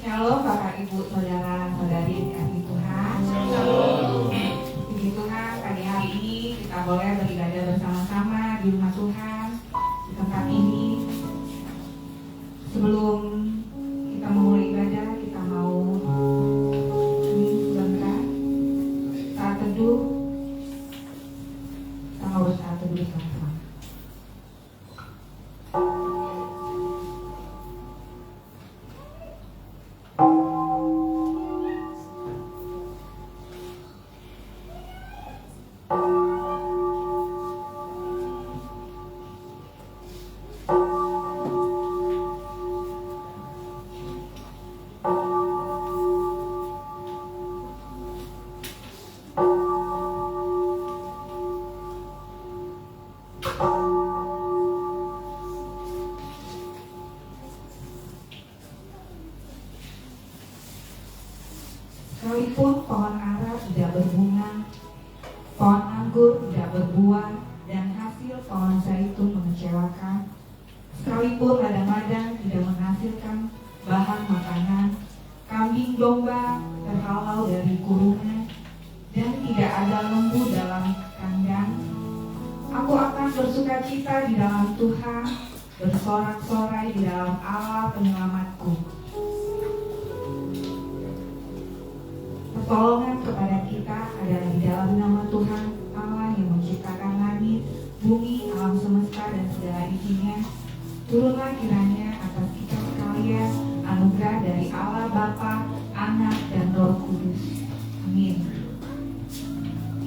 Shalom Bapak Ibu Saudara Saudari dikasihi Tuhan. Puji Tuhan, pagi hari ini kita boleh beribadah bersama-sama di rumah Tuhan di tempat ini. Sebelum kita memulai ibadah, kita mau sebentar saat teduh. Kita mau bersaat teduh sama-sama. Sekalipun pohon ara tidak berbunga, pohon anggur tidak berbuah, dan hasil pohon zaitun mengecewakan, sekalipun ladang-ladang tidak menghasilkan bahan makanan, kambing domba terhalau dari kurungan, dan tidak ada lembu dalam kandang, aku akan bersukacita di dalam Tuhan, bersorak-sorai di dalam Allah penyelamatku. Pertolongan kepada kita adalah di dalam nama Tuhan Allah yang menciptakan langit, bumi, alam semesta dan segala isinya. Turunlah kiranya atas kita sekalian anugerah dari Allah Bapa, Anak dan Roh Kudus. Amin.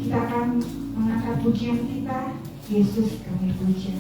Kita akan mengangkat pujian kita, Yesus kami puja.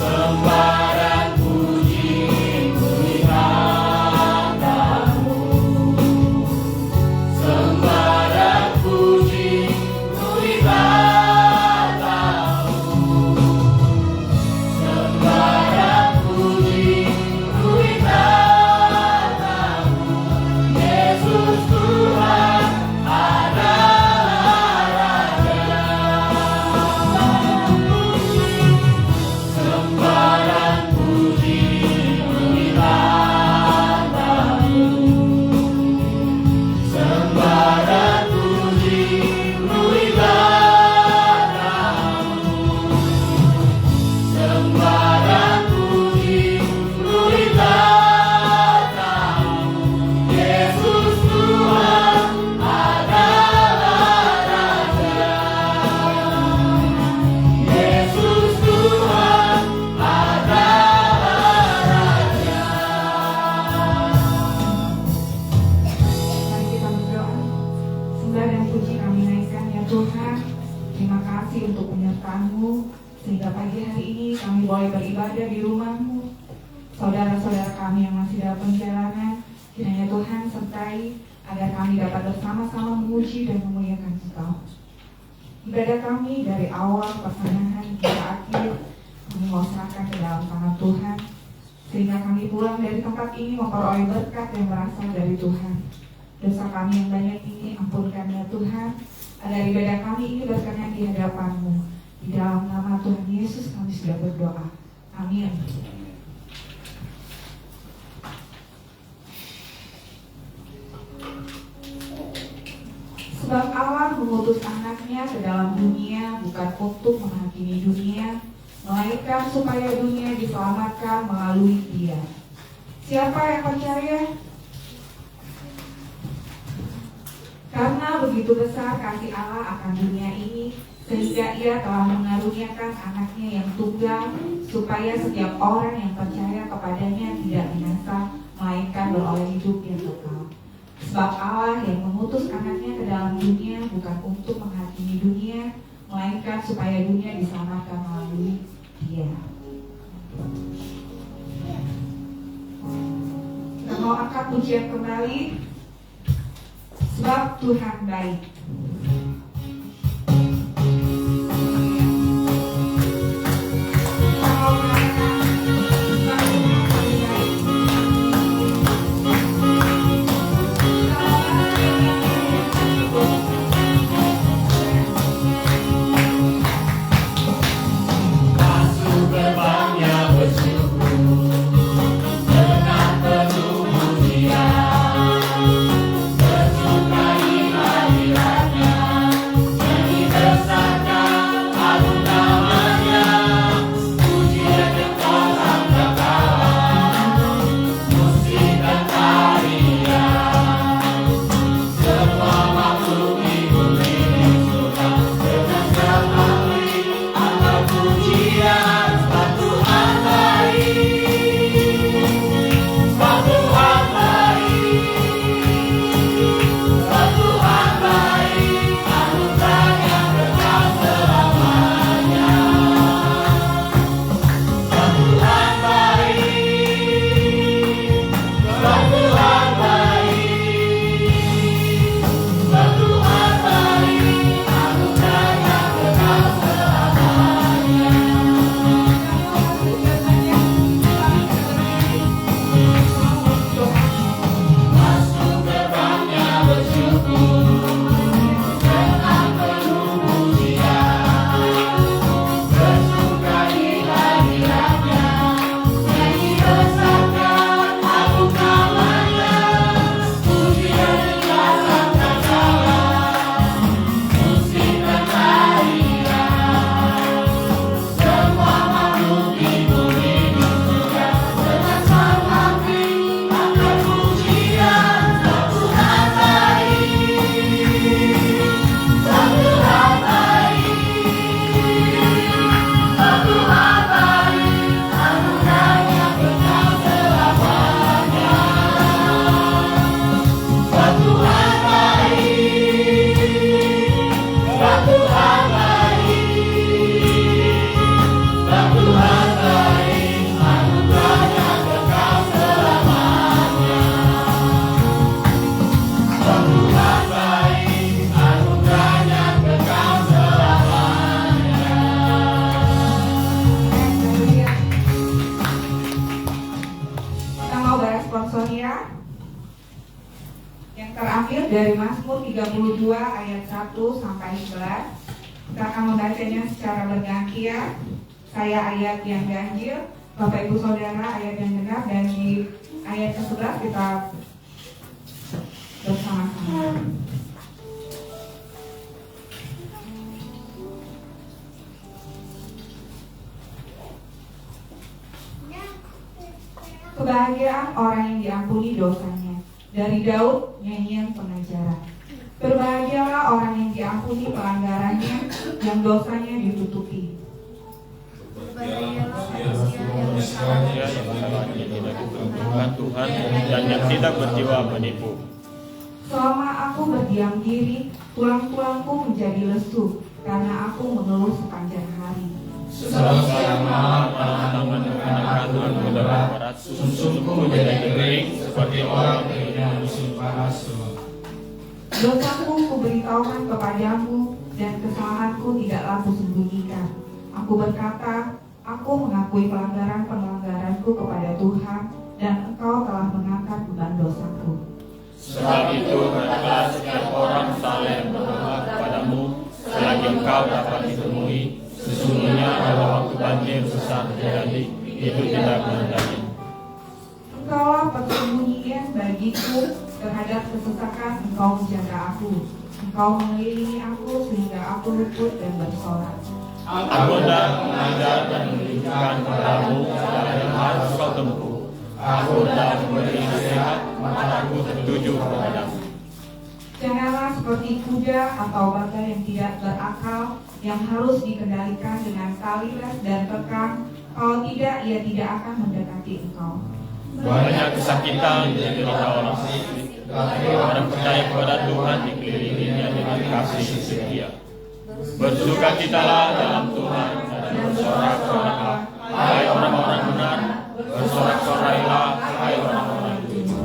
Sembarang kami boleh beribadah di rumah-Mu. Saudara-saudara kami yang masih dalam perjalanan, kiranya Tuhan sertai agar kami dapat bersama-sama memuji dan memuliakan Engkau. Ibadah kami dari awal pertengahan hingga akhir, kami mau serahkan ke dalam tangan Tuhan, sehingga kami pulang dari tempat ini memperoleh berkat yang berasal dari Tuhan. Dosa kami yang banyak ini ampunkan ya Tuhan, agar ibadah kami ini berkenan di hadapan-Mu. Di dalam nama Tuhan Yesus kami sudah berdoa. Amin. Sebab Allah mengutus anaknya ke dalam dunia bukan untuk menghakimi dunia, melainkan supaya dunia diselamatkan melalui Dia. Siapa yang percaya? Karena begitu besar kasih Allah akan dunia ini, sehingga Ia telah mengaruniakan anaknya yang tunggal, supaya setiap orang yang percaya kepadanya tidak binasa, melainkan beroleh hidup yang kekal. Sebab Allah yang mengutus anaknya ke dalam dunia bukan untuk menghakimi dunia, melainkan supaya dunia diselamatkan melalui Dia. Kita mau angkat pujian kembali. Sebab Tuhan baik. Dari Mazmur 32 ayat 1 sampai 11. Kita akan membacanya secara bergantian. Saya ayat yang ganjil, Bapak Ibu Saudara ayat yang genap, dan di ayat ke-11 kita bersama-sama. Kebahagiaan orang yang diampuni dosanya. Dari Daud, nyanyian pengajaran. Berbahagialah orang yang diampuni pelanggarannya, yang dosanya ditutupi. Berbahagialah manusia yang kesalahannya tidak diperbuat Tuhan dan yang tidak berjiwa menipu. Selama aku berdiam diri, tulang-tulangku menjadi lesu, karena aku mengeluh sepanjang hari. Sebab siang malam Dosaku kuberitahukan kepadamu, dan kesalahanku tidaklah kusembunyikan. Aku berkata, aku mengakui pelanggaran-pelanggaranku kepada Tuhan, dan Engkau telah mengangkat beban dosaku. Sebab itu, hendaklah setiap orang saling berdoa kepadamu, selagi engkau dapat ditemui. Sesungguhnya pada waktu banjir besar terjadi, itu tidak terjadi. Engkaulah persembunyian bagiku, terhadap kesesakan Engkau menjaga aku. Engkau mengelilingi aku sehingga aku luput dan bersorak. Aku hendak mengajar dan menunjukkan kepadamu jalan yang harus kau tempuh. Aku hendak memberi nasihat, mataku tertuju kepadamu. Janganlah seperti kuda atau baga yang tidak berakal, yang harus dikendalikan dengan tali les dan kekang. Kalau tidak, ia tidak akan mendekati engkau. Banyak kesakitan diderita orang tetapi orang percaya kepada Tuhan dikelilinginya dengan kasih setia. Bersukacitalah dalam Tuhan dan bersorak-soraklah, hai orang-orang benar. Bersorak-sorailah, hai orang-orang jujur.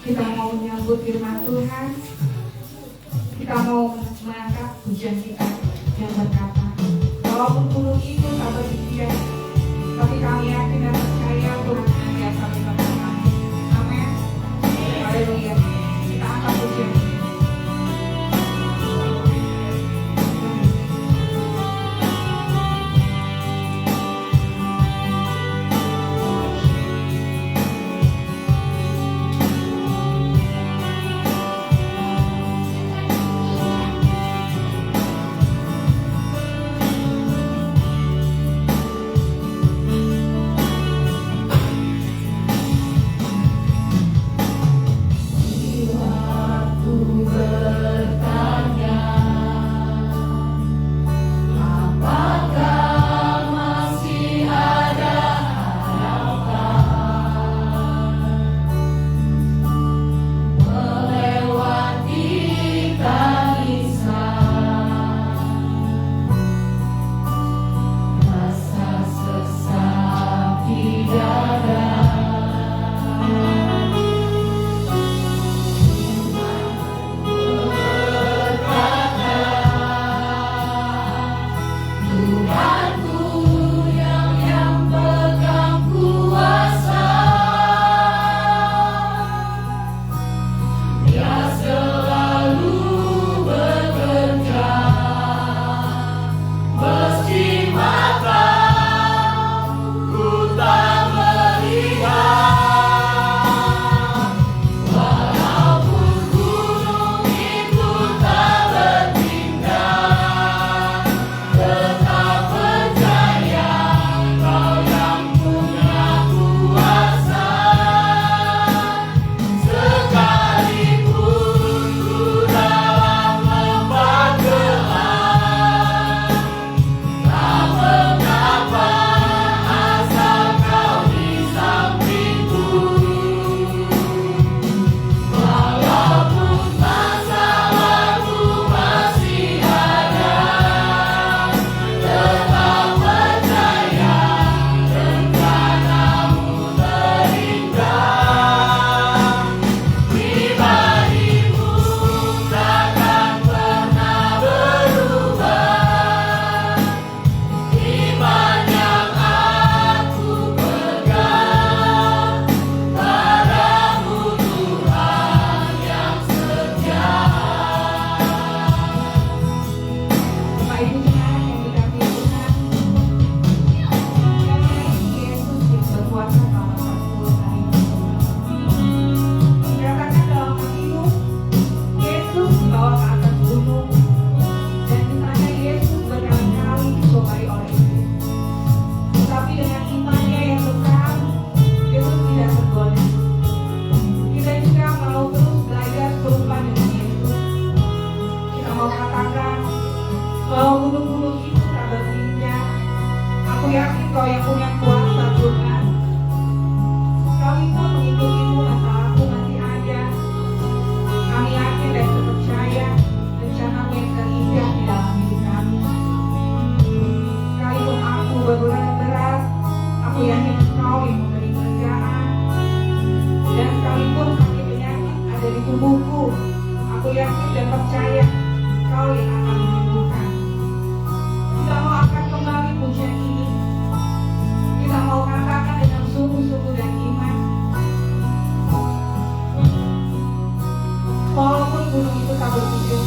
Kita mau menyambut firman Tuhan. Kita mau mengangkat pujian kita yang berkata, walaupun gunung itu tak berdiri, tapi kami yakin dan percaya Tuhan senantiasa bersama kami. Amin. Haleluya. Kita angkat pujian. tubuhku. Aku yakin dan percaya Kau yang akan menyembuhkan. Kita mau akan kembali pujian ini. Kita mau katakan dengan sungguh-sungguh dan iman. Walaupun gunung itu tak berpindah,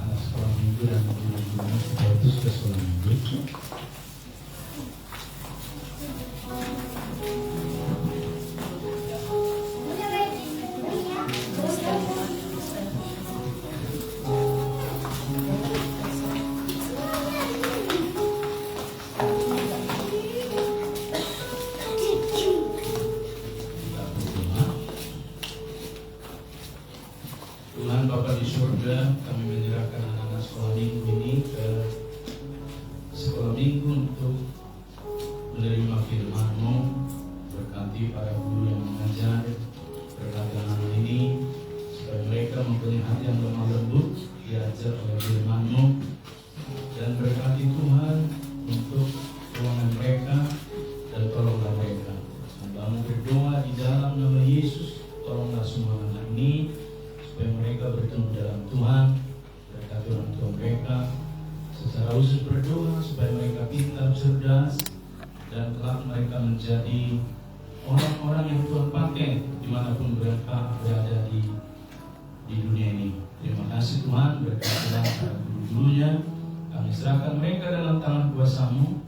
anak sekolah minggu dan guru-gurunya sekaligus ke sekolah minggu. Tuhan Bapa di surga, kami menyerahkan anak-anak sekolah minggu ini ke sekolah minggu untuk menerima firman-Mu. Berkati para guru yang mengajar, berkati anak-anak ini supaya mereka mempunyai hati yang lemah lembut, diajar oleh firman-Mu, dan berkati Tuhan untuk ruangan mereka dan tolonglah mereka. Hamba-Mu berdoa di dalam nama Yesus, tolonglah semua anak ini supaya mereka bertemu dalam Tuhan. Berkati orang tua mereka secara khusus, berdoa supaya mereka pintar, cerdas, dan kelak mereka menjadi orang-orang yang Tuhan pakai dimanapun mereka berada di dunia ini. Terima kasih Tuhan, berkatilah para guru-gurunya. Kami serahkan mereka dalam tangan kuasa-Mu.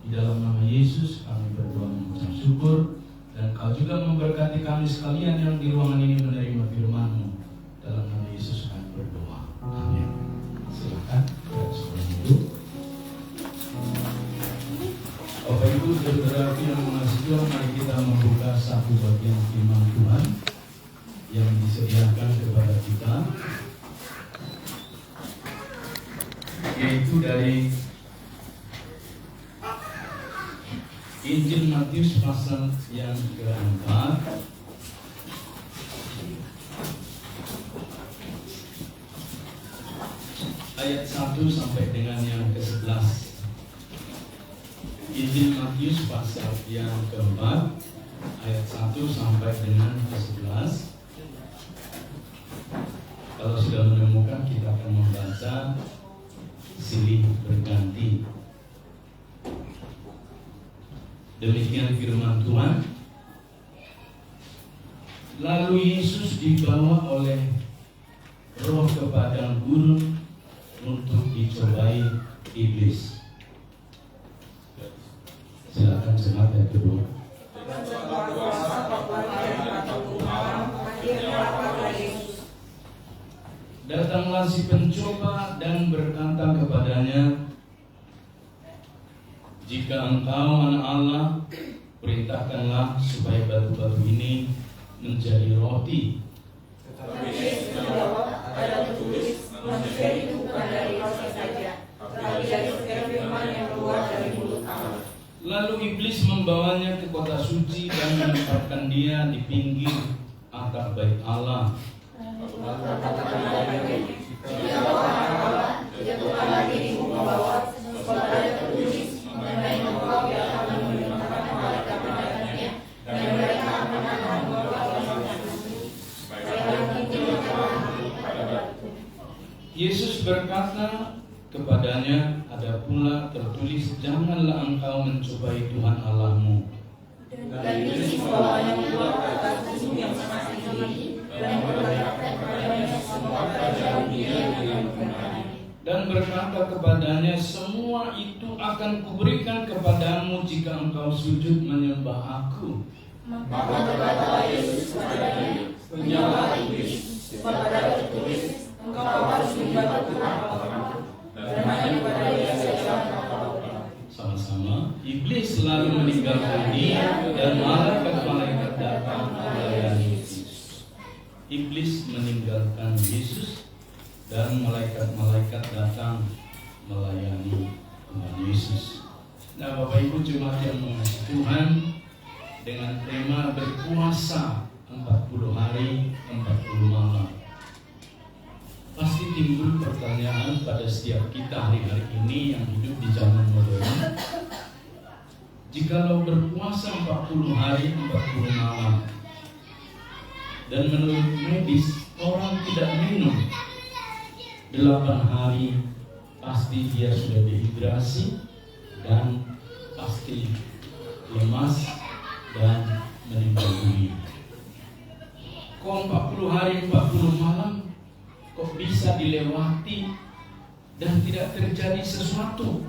Di dalam nama Yesus kami berdoa mengucap syukur, dan Kau juga memberkati kami sekalian yang di ruangan ini menerima firman-Mu. Dalam nama Yesus kami berdoa. Amin. Silakan kepada sekolah minggu. Bapak Ibu saudara yang mengasihi Tuhan, mari kita membuka satu bagian firman Tuhan yang disediakan kepada kita, yaitu dari Injil Matius pasal yang ke-4 ayat 1 sampai dengan yang ke-11. Injil Matius pasal yang keempat ayat 1 sampai dengan 11. Kalau sudah menemukan, kita akan membaca silih berganti. Demikian firman Tuhan. Lalu Yesus dibawa oleh Roh ke padang gurun untuk dicobai iblis. Silakan jemaat yang kedua. Datanglah si pencoba dan berkata kepadanya, jika engkau anak Allah, perintahkanlah supaya batu-batu ini menjadi roti. Tetapi Yesus menjawab, ada tertulis, manusia itu bukan dari roti saja, tetapi dari setiap firman yang keluar dari mulut Allah. Lalu iblis membawanya ke kota suci dan menempatkan dia di pinggir atap bait Allah. Jika Tuhan Allah, jatuhkanlah dirimu ke bawah, sebab ada tertulis, mengenai engkau yang akan memerintahkan malaikat-malaikatnya, dan mereka akan menahan engkau supaya tidak pada batu. Yesus berkata kepadanya, ada pula tertulis, janganlah engkau mencobai Tuhan Allahmu. Dan Yesus membawanya keluar ke atas gunung yang sangat tinggi, dan memperlihatkan kepadanya semua kerajaan dunia dengan kemuliaan. Dan berkata kepadanya, semua itu akan kuberikan kepadamu jika engkau sujud menyembah aku. Maka berkata Yesus kepadanya, penyalah iblis, sebab ada tertulis, engkau harus menyembah Tuhan Allahmu, dan hanya kepada Dia saja engkau berdoa. Sama-sama. Iblis lalu meninggalkan dia dan malaikat-malaikat datang melayani Yesus. Iblis meninggalkan Yesus dan malaikat-malaikat datang melayani Tuhan Yesus. Nah, Bapak Ibu jemaat yang mengasihi Tuhan, dengan tema berpuasa 40 hari 40 malam, pasti timbul pertanyaan pada setiap kita hari-hari ini yang hidup di zaman modern. Jikalau berpuasa 40 hari 40 malam, dan menurut medis orang tidak minum 8 hari, pasti dia sudah dehidrasi dan pasti lemas dan meninggal dunia. Kok 40 hari 40 malam kok bisa dilewati dan tidak terjadi sesuatu,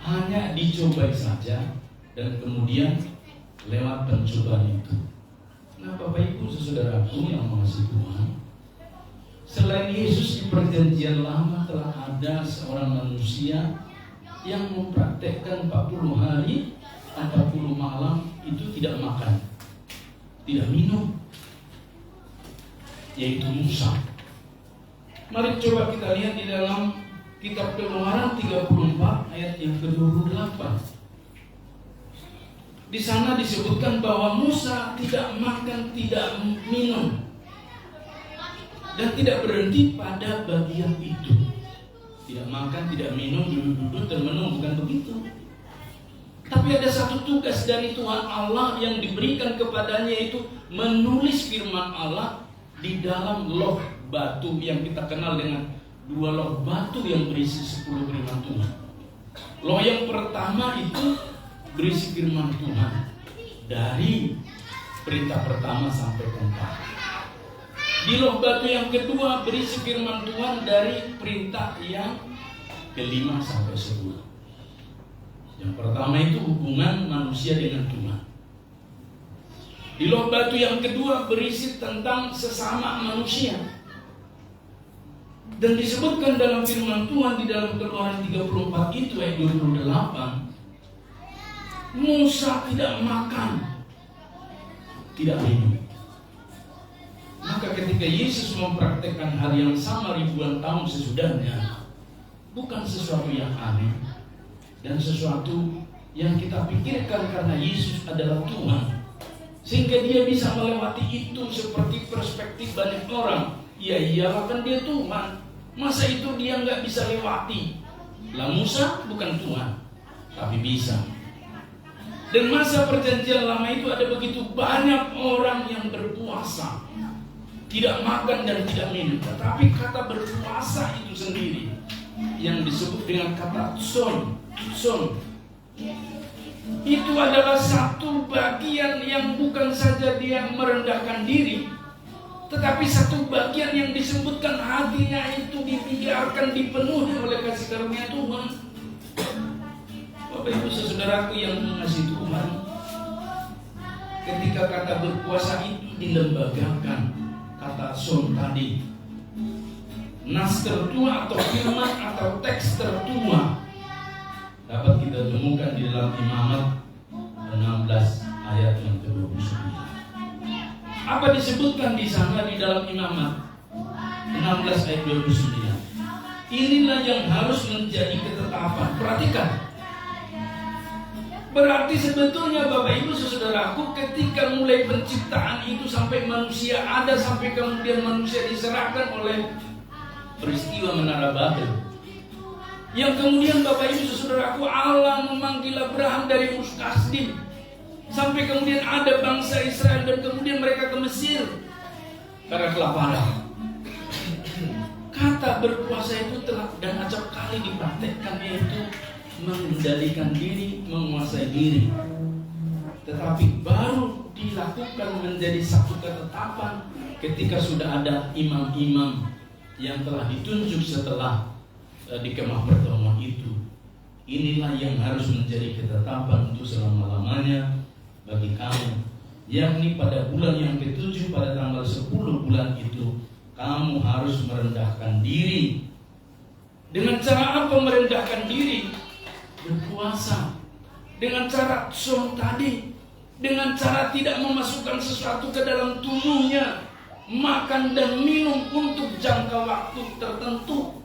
hanya dicobai saja dan kemudian lewat pencobaan itu. Nah, Bapak Ibu saudaraku yang mengasihi Tuhan, selain Yesus di perjanjian lama telah ada seorang manusia yang mempraktekkan 40 hari 40 malam itu tidak makan, tidak minum, yaitu Musa. Mari coba kita lihat di dalam kitab Keluaran 34 ayat yang ke-28. Di sana disebutkan bahwa Musa tidak makan, tidak minum, dan tidak berhenti pada bagian itu. Tidak makan, tidak minum, duduk-duduk, termenung, bukan begitu. Tapi ada satu tugas dari Tuhan Allah yang diberikan kepadanya, yaitu menulis firman Allah di dalam loh batu yang kita kenal dengan 2 loh batu yang berisi 10 firman Tuhan. Loh yang pertama itu berisi firman Tuhan dari perintah pertama sampai keempat. Di loh batu yang kedua berisi firman Tuhan dari perintah yang kelima sampai 10. Yang pertama itu hubungan manusia dengan Tuhan. Di loh batu yang kedua berisi tentang sesama manusia. Dan disebutkan dalam firman Tuhan di dalam Keluaran 34 itu ayat 28, Musa tidak makan, tidak minum. Maka ketika Yesus mempraktekkan hal yang sama ribuan tahun sesudahnya, bukan sesuatu yang aneh dan sesuatu yang kita pikirkan karena Yesus adalah Tuhan, sehingga dia bisa melewati itu seperti perspektif banyak orang. Ya iyalah, kan dia Tuhan, masa itu dia nggak bisa lewati? Lah Musa bukan Tuhan, tapi bisa. Dan masa perjanjian lama itu ada begitu banyak orang yang berpuasa, tidak makan dan tidak minum. Tetapi kata berpuasa itu sendiri yang disebut dengan kata tson, itu adalah satu bagian yang bukan saja dia merendahkan diri, tetapi satu bagian yang disebutkan hatinya itu dibiarkan dipenuhi oleh kasih karunia Tuhan. Bapak Ibu saudaraku yang mengasihi Tuhan, ketika kata berpuasa itu dilembagakan, kata son tadi, nas tertua atau firman atau teks tertua dapat kita temukan di dalam Imamat 16 ayat yang ke-29. Apa disebutkan di sana di dalam Imamat 16 ayat 29? Inilah yang harus menjadi ketetapan. Perhatikan. Berarti sebetulnya Bapak Ibu saudaraku, ketika mulai penciptaan itu sampai manusia ada, sampai kemudian manusia diserahkan oleh peristiwa Menara Babel, yang kemudian Bapak Ibu saudaraku, Allah memanggil Abraham dari Ur Kasdim, sampai kemudian ada bangsa Israel dan kemudian mereka ke Mesir karena kelaparan. Kata berpuasa itu telah dan acap kali dipraktekkan, yaitu mengendalikan diri, menguasai diri. Tetapi baru dilakukan menjadi satu ketetapan ketika sudah ada imam-imam yang telah ditunjuk setelah di kemah pertemuan itu. Inilah yang harus menjadi ketetapan untuk selama-lamanya bagi kamu, yakni pada bulan yang ke-7 pada tanggal 10 bulan itu kamu harus merendahkan diri. Dengan cara apa merendahkan diri? Berpuasa. Dengan cara tson tadi, dengan cara tidak memasukkan sesuatu ke dalam tubuhnya, makan dan minum untuk jangka waktu tertentu.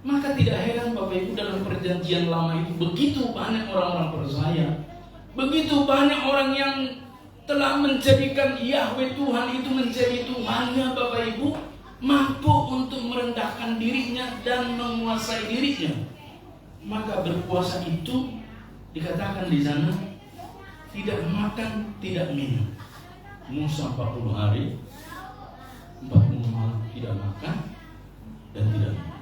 Maka tidak heran Bapak Ibu, dalam perjanjian lama itu begitu banyak orang-orang percaya, begitu banyak orang yang telah menjadikan Yahweh Tuhan itu menjadi Tuhannya. Bapak Ibu mampu untuk merendahkan dirinya dan menguasai dirinya. Maka berpuasa itu dikatakan di sana tidak makan, tidak minum. Musa 40 hari 40 malam tidak makan dan tidak minum.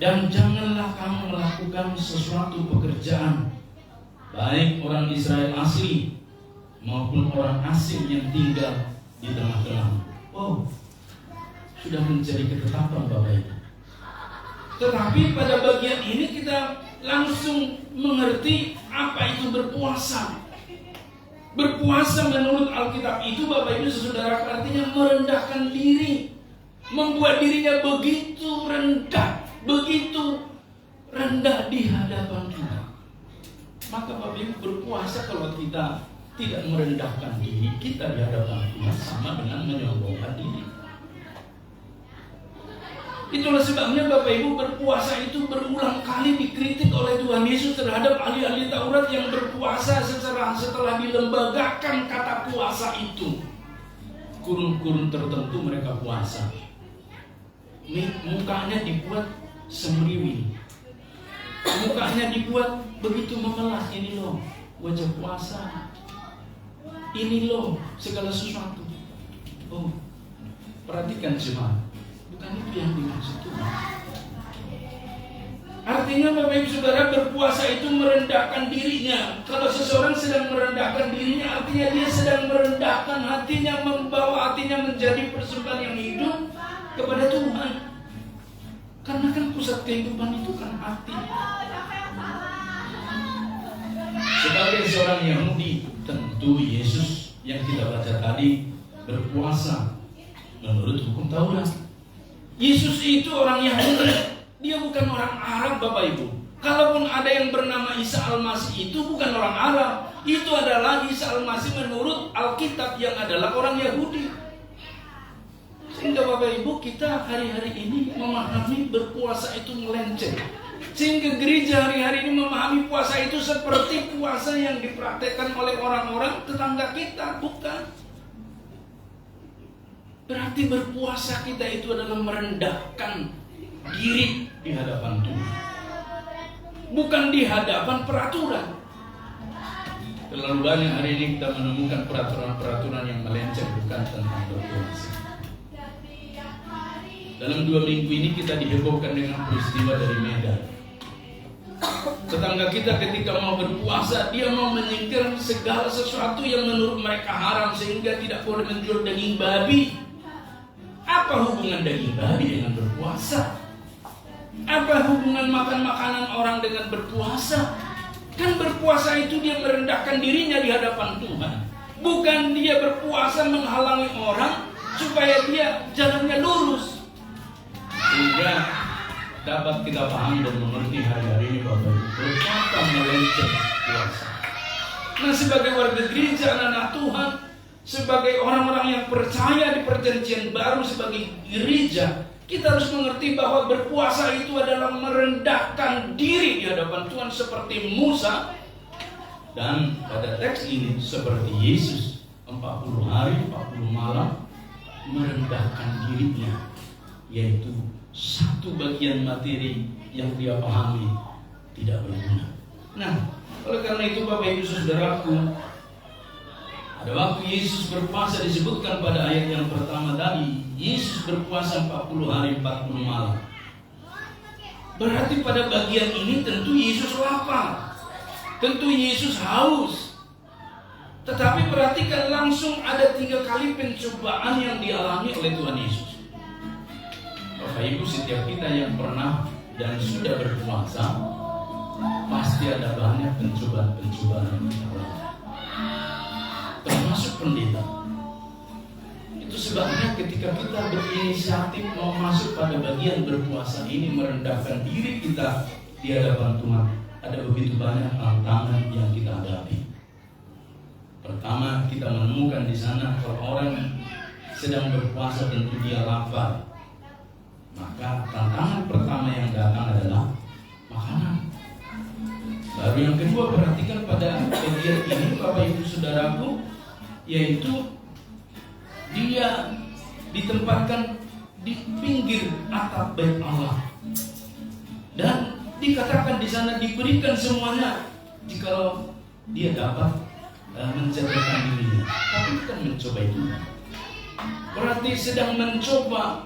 Dan janganlah kamu melakukan sesuatu pekerjaan, baik orang Israel asli maupun orang asing yang tinggal di tengah-tengah. Oh, sudah menjadi ketetapan Bapak Ibu. Tetapi pada bagian ini kita langsung mengerti apa itu berpuasa. Berpuasa menurut Alkitab itu Bapak Ibu saudara, artinya merendahkan diri, membuat dirinya begitu rendah di hadapan Tuhan. Maka Bapak Ibu berpuasa kalau kita tidak merendahkan diri kita di hadapan Tuhan sama dengan menyombongkan diri. Itulah sebabnya Bapak Ibu berpuasa itu berulang kali dikritik oleh Tuhan Yesus terhadap ahli-ahli Taurat yang berpuasa setelah dilembagakan kata puasa itu. Kurun-kurun tertentu mereka puasa. Mukanya dibuat semriwing. Mukanya dibuat begitu memelas. Ini loh wajah puasa. Ini loh segala sesuatu. Oh, perhatikan jemaat. Bukan itu yang dimaksud Tuhan. Artinya Bapak Ibu Saudara, berpuasa itu merendahkan dirinya. Kalau seseorang sedang merendahkan dirinya, artinya dia sedang merendahkan hatinya, membawa hatinya menjadi persembahan yang hidup kepada Tuhan. Karena kan pusat kehidupan itu kan hati. Sebagai seorang Yahudi, tentu Yesus yang kita baca tadi berpuasa menurut hukum Taurat. Yesus itu orang Yahudi, dia bukan orang Arab Bapak Ibu. Kalaupun ada yang bernama Isa Al-Masih itu bukan orang Arab, itu adalah Isa Al-Masih menurut Alkitab yang adalah orang Yahudi. Sehingga Bapak Ibu kita hari-hari ini memahami berpuasa itu melenceng. Sehingga gereja hari-hari ini memahami puasa itu seperti puasa yang dipraktekkan oleh orang-orang tetangga kita, bukan. Berarti berpuasa kita itu adalah merendahkan diri di hadapan Tuhan. bukan di hadapan peraturan. Terlalu banyak hari ini kita menemukan peraturan-peraturan yang melenceng bukan tentang berpuasa. Dalam 2 minggu ini kita dihebohkan dengan peristiwa dari Medan. Tetangga kita ketika mau berpuasa, dia mau menyingkirkan segala sesuatu yang menurut mereka haram, sehingga tidak boleh menjual daging babi. Apa hubungan daging babi dengan berpuasa? Apa hubungan makan makanan orang dengan berpuasa? Kan berpuasa itu dia merendahkan dirinya di hadapan Tuhan. Bukan dia berpuasa menghalangi orang supaya dia jalannya lurus. Sehingga dapat kita paham dan mengerti hari-hari ini Bapak Ibu, betapa melenceng puasa. Nah, sebagai warga gereja, anak-anak Tuhan, sebagai orang-orang yang percaya di perjanjian baru, sebagai gereja, kita harus mengerti bahwa berpuasa itu adalah merendahkan diri di hadapan Tuhan seperti Musa. Dan pada teks ini seperti Yesus 40 hari 40 malam merendahkan dirinya, yaitu satu bagian materi yang dia pahami tidak berguna. Nah, oleh karena itu Bapak Ibu Saudaraku, ada waktu Yesus berpuasa disebutkan pada ayat yang pertama tadi, Yesus berpuasa 40 hari 40 malam. Berarti pada bagian ini tentu Yesus lapar, tentu Yesus haus. Tetapi perhatikan, langsung ada 3 kali pencobaan yang dialami oleh Tuhan Yesus. Bapak Ibu, setiap kita yang pernah dan sudah berpuasa, pasti ada banyak pencobaan-pencobaan yang kita alami, termasuk pendeta. Itu sebabnya ketika kita berinisiatif mau masuk pada bagian berpuasa ini, merendahkan diri kita di hadapan Tuhan, ada begitu banyak tantangan yang kita hadapi. Pertama, kita menemukan di sana kalau orang sedang berpuasa tentu dia lapar. Maka tantangan pertama yang datang adalah makanan. Baru yang kedua, perhatikan pada bagian ini Bapak Ibu Saudaraku, yaitu dia ditempatkan di pinggir atap bait Allah. Dan dikatakan di sana diberikan semuanya jikalau dia dapat menjatuhkan dirinya. Tapi bukan mencoba itu. Berarti sedang mencoba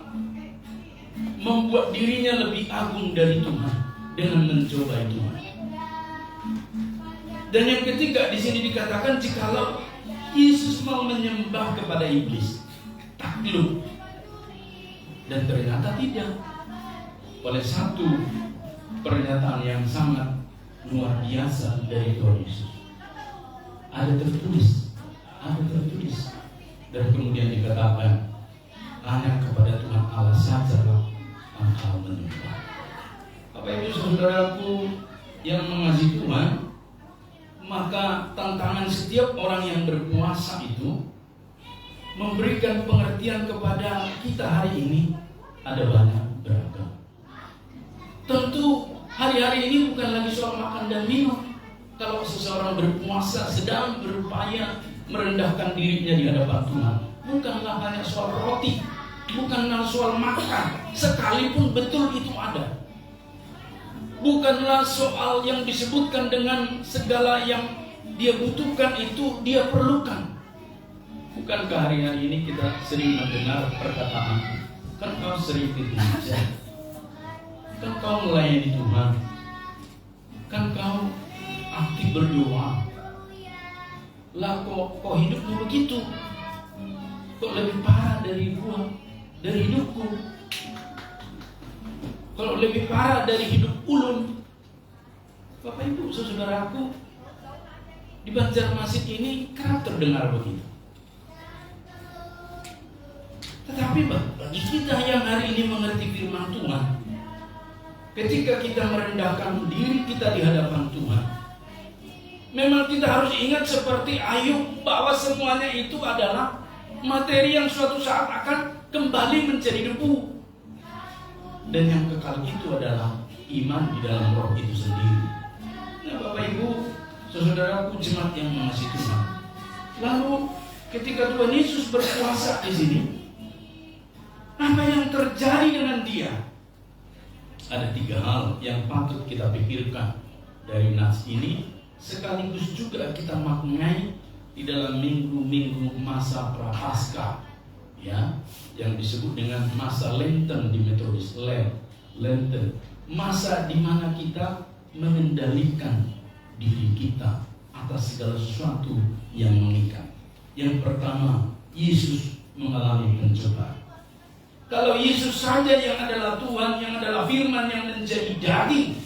membuat dirinya lebih agung dari Tuhan dengan mencoba itu. Dan yang ketiga di sini dikatakan jikalau Yesus mau menyembah kepada iblis, takluk. Dan ternyata tidak. Oleh satu pernyataan yang sangat luar biasa dari Tuhan Yesus. Ada tertulis. Dan kemudian dikatakan, hanya kepada Tuhan Allah sajalah engkau menyembah. Bapak Ibu Saudaraku yang mengasihi Tuhan, maka tantangan setiap orang yang berpuasa itu memberikan pengertian kepada kita hari ini ada banyak beragam. Tentu hari-hari ini bukan lagi soal makan dan minum. Kalau seseorang berpuasa sedang berupaya merendahkan dirinya di hadapan Tuhan, bukanlah hanya soal roti, bukanlah soal makan, sekalipun betul itu ada. Bukanlah soal yang disebutkan dengan segala yang dia butuhkan itu dia perlukan. Bukankah hari-hari ini kita sering mendengar perkataan, kan kau sering di gereja, kan kau melayani Tuhan, kan kau aktif berdoa, lah kok hidupmu begitu, kok lebih parah dari gua, dari hidupku, kalau lebih parah dari hidup ulun. Bapak Ibu Saudaraku, di Banjarmasin ini kerap terdengar begitu. Tetapi bagi kita yang hari ini mengerti firman Tuhan, ketika kita merendahkan diri kita di hadapan Tuhan, memang kita harus ingat seperti Ayub bahwa semuanya itu adalah materi yang suatu saat akan kembali menjadi debu. Dan yang kekal itu adalah iman di dalam roh itu sendiri. Nah Bapak Ibu Saudaraku jemaat yang mengasihi Tuhan, lalu ketika Tuhan Yesus berpuasa di sini, apa yang terjadi dengan dia? Ada 3 hal yang patut kita pikirkan dari nas ini sekaligus juga kita maknai di dalam minggu-minggu masa Prapaskah, ya, yang disebut dengan masa Lenten di Metodis, Lenten, masa di mana kita mengendalikan diri kita atas segala sesuatu yang mengikat. Yang pertama, Yesus mengalami pencobaan. Kalau Yesus saja yang adalah Tuhan, yang adalah firman yang menjadi daging,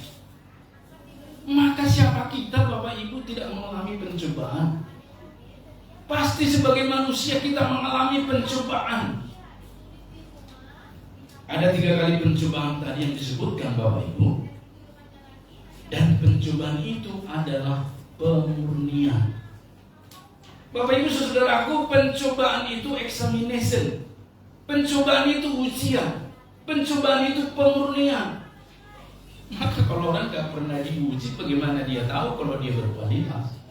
maka siapa kita, Bapak Ibu, tidak mengalami pencobaan? Pasti sebagai manusia kita mengalami pencobaan. Ada 3 kali pencobaan tadi yang disebutkan, Bapak Ibu. Dan pencobaan itu adalah pemurnian. Bapak Ibu saudaraku, pencobaan itu examination. Pencobaan itu ujian. Pencobaan itu pemurnian. Maka kalau orang gak pernah diuji, bagaimana dia tahu kalau dia berkualitas?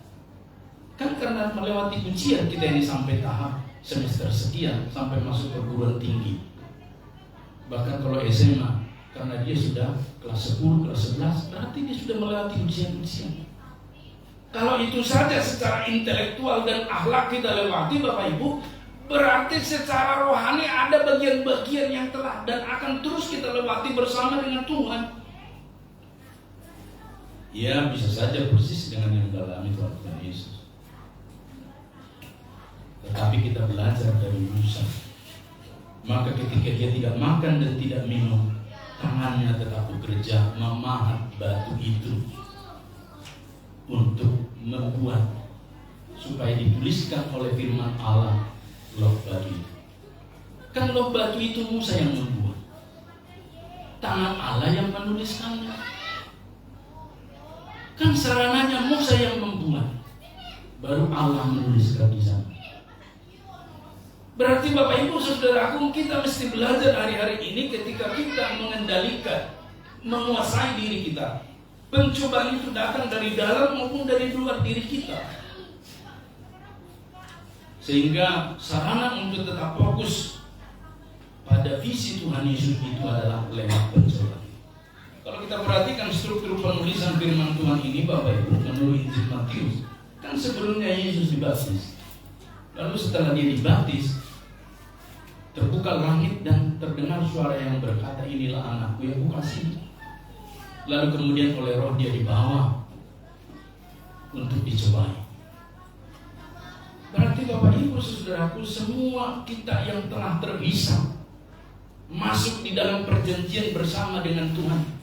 Kan karena melewati ujian kita ini sampai tahap semester sekian, sampai masuk perguruan tinggi. Bahkan kalau SMA, karena dia sudah kelas 10, kelas 11, berarti dia sudah melewati ujian-ujian. Kalau itu saja secara intelektual dan akhlak kita lewati, Bapak Ibu, berarti secara rohani ada bagian-bagian yang telah dan akan terus kita lewati bersama dengan Tuhan. Ya, bisa saja persis dengan yang dialami Tuhan Yesus. Tetapi kita belajar dari Musa. Maka ketika dia tidak makan dan tidak minum, tangannya tetap bekerja memahat batu itu untuk membuat, supaya dituliskan oleh firman Allah, loh batu itu. Kan loh batu itu Musa yang membuat, tangan Allah yang menuliskannya. Kan sarananya Musa yang membuat, baru Allah menuliskan di sana. Berarti Bapak Ibu saudaraku, kita mesti belajar hari-hari ini ketika kita mengendalikan, menguasai diri kita. Pencobaan itu datang dari dalam maupun dari luar diri kita. Sehingga sarana untuk tetap fokus pada visi Tuhan Yesus itu adalah lewat pencobaan. Kalau kita perhatikan struktur penulisan firman Tuhan ini, Bapak Ibu, menurut Injil Matius, kan sebelumnya Yesus dibaptis. Lalu setelah dia dibaptis, terbuka langit dan terdengar suara yang berkata, inilah anakku yang kukasihi. Lalu kemudian oleh Roh dia dibawa untuk dicobai. Berarti Bapak Ibu saudaraku, semua kita yang telah terhisap masuk di dalam perjanjian bersama dengan Tuhan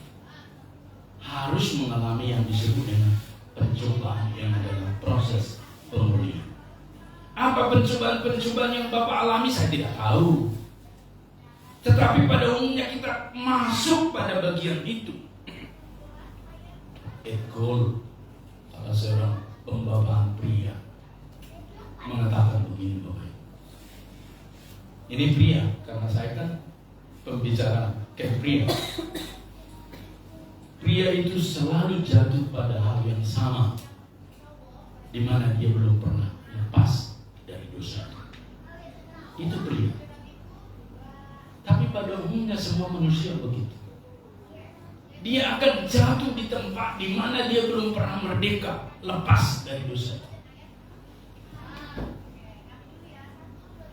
harus mengalami yang disebut dengan pencobaan, yang adalah proses pemurnian. Apa pencobaan-pencobaan yang Bapak alami saya tidak tahu. Tetapi pada umumnya kita masuk pada bagian itu. Ekol, salah seorang pembapaan pria, mengatakan begini, Bapak. Ini pria, karena saya kan pembicara kayak pria. Pria itu selalu jatuh pada hal yang sama, di mana dia belum pernah lepas dari dosa. Itu pria. Tapi pada umumnya semua manusia begitu. Dia akan jatuh di tempat di mana dia belum pernah merdeka, lepas dari dosa.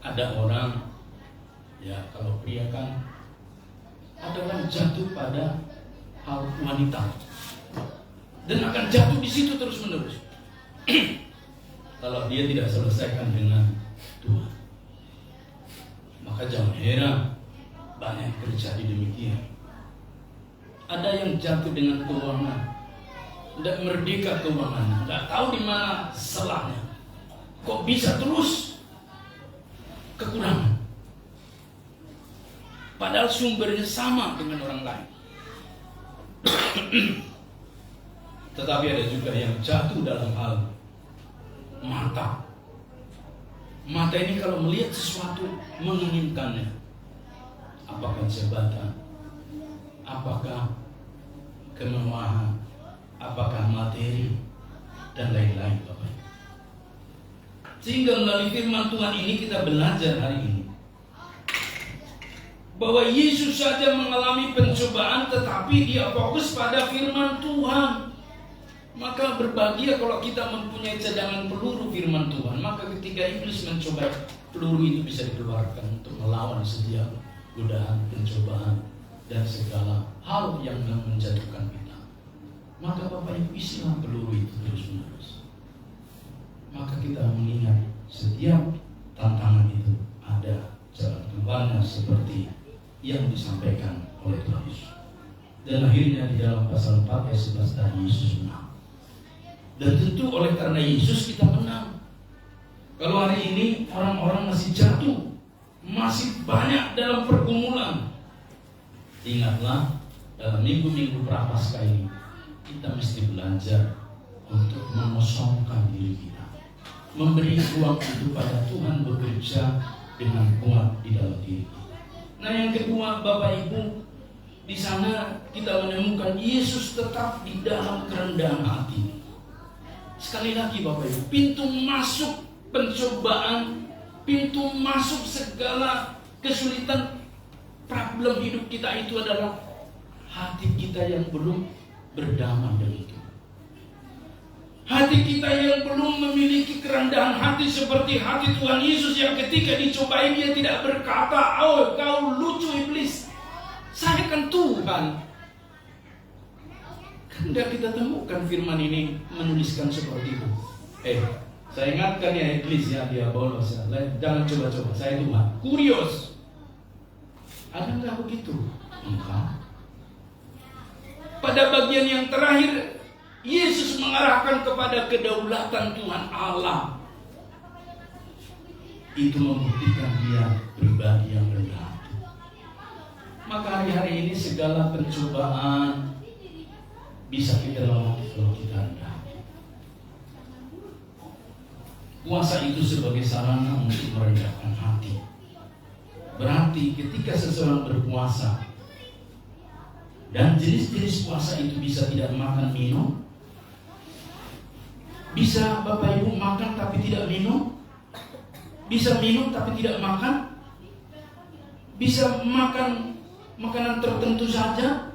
Ada orang, ya kalau pria kan, ada orang jatuh pada hal wanita dan akan jatuh di situ terus menerus. Kalau dia tidak selesaikan dengan Tuhan, maka jangan heran banyak terjadi demikian. Ada yang jatuh dengan keuangan, tidak merdeka keuangannya, tidak tahu di mana salahnya. Kok bisa terus kekurangan? Padahal sumbernya sama dengan orang lain. Tetapi ada juga yang jatuh dalam hal mata. Mata ini kalau melihat sesuatu menginginkannya, apakah jabatan, apakah kemewahan, apakah materi, dan lain-lain, Bapak. Sehingga melalui firman Tuhan ini kita belajar hari ini bahwa Yesus saja mengalami pencobaan, tetapi dia fokus pada firman Tuhan. Maka berbahagia kalau kita mempunyai cadangan peluru firman Tuhan. Maka ketika iblis mencoba, peluru itu bisa dikeluarkan untuk melawan setiap godaan, pencobaan, dan segala hal yang menjatuhkan kita. Maka Bapak Ibu isilah peluru itu terus-menerus. Maka kita mengingat setiap tantangan itu ada jalan keluarnya seperti yang disampaikan oleh Tuhan Yesus. Dan akhirnya di dalam pasal 4 ayat 11 tadi Yesus menang. Dan tentu oleh karena Yesus kita menang. Kalau hari ini orang-orang masih jatuh, masih banyak dalam pergumulan, ingatlah dalam minggu-minggu Prapaskah ini kita mesti belajar untuk mengosongkan diri kita, memberi ruang itu pada Tuhan bekerja dengan kuat di dalam diri kita. Nah yang kedua Bapak Ibu, di sana kita menemukan Yesus tetap di dalam kerendahan hati. Sekali lagi Bapak Ibu, pintu masuk pencobaan, pintu masuk segala kesulitan, problem hidup kita itu adalah hati kita yang belum berdamai dengan Tuhan. Hati kita yang belum memiliki kerendahan hati seperti hati Tuhan Yesus yang ketika dicobai dia tidak berkata, "Oh kau lucu iblis, saya kan Tuhan." Tidak kita temukan firman ini menuliskan seperti itu. Saya ingatkan ya iblis ya, dia bolos ya. Jangan coba-coba, saya Tuhan. Kurios. Ada enggak begitu? Enggak. Pada bagian yang terakhir, Yesus mengarahkan kepada kedaulatan Tuhan Allah. Itu membuktikan dia pribadi yang rendah hati. Maka hari-hari ini segala pencobaan bisa kita lewati kalau kita rendah. Puasa itu sebagai sarana untuk merendahkan hati. Berarti ketika seseorang berpuasa dan jenis-jenis puasa itu bisa tidak makan minum, bisa Bapak Ibu makan tapi tidak minum, bisa minum tapi tidak makan, bisa makan makanan tertentu saja.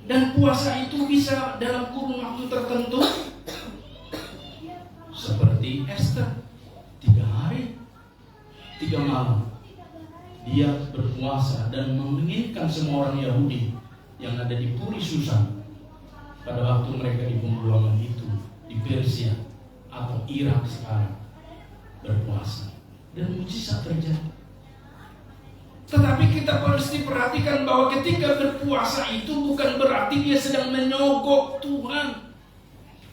Dan puasa itu bisa dalam kurun waktu tertentu. Seperti Esther, 3 hari 3 malam dia berpuasa dan menginginkan semua orang Yahudi yang ada di Puri Susan pada waktu mereka di pembuangan itu di Persia atau Irak sekarang berpuasa. Dan mujizat terjadi. Tetapi kita mesti perhatikan bahwa ketika berpuasa itu bukan berarti dia sedang menyogok Tuhan.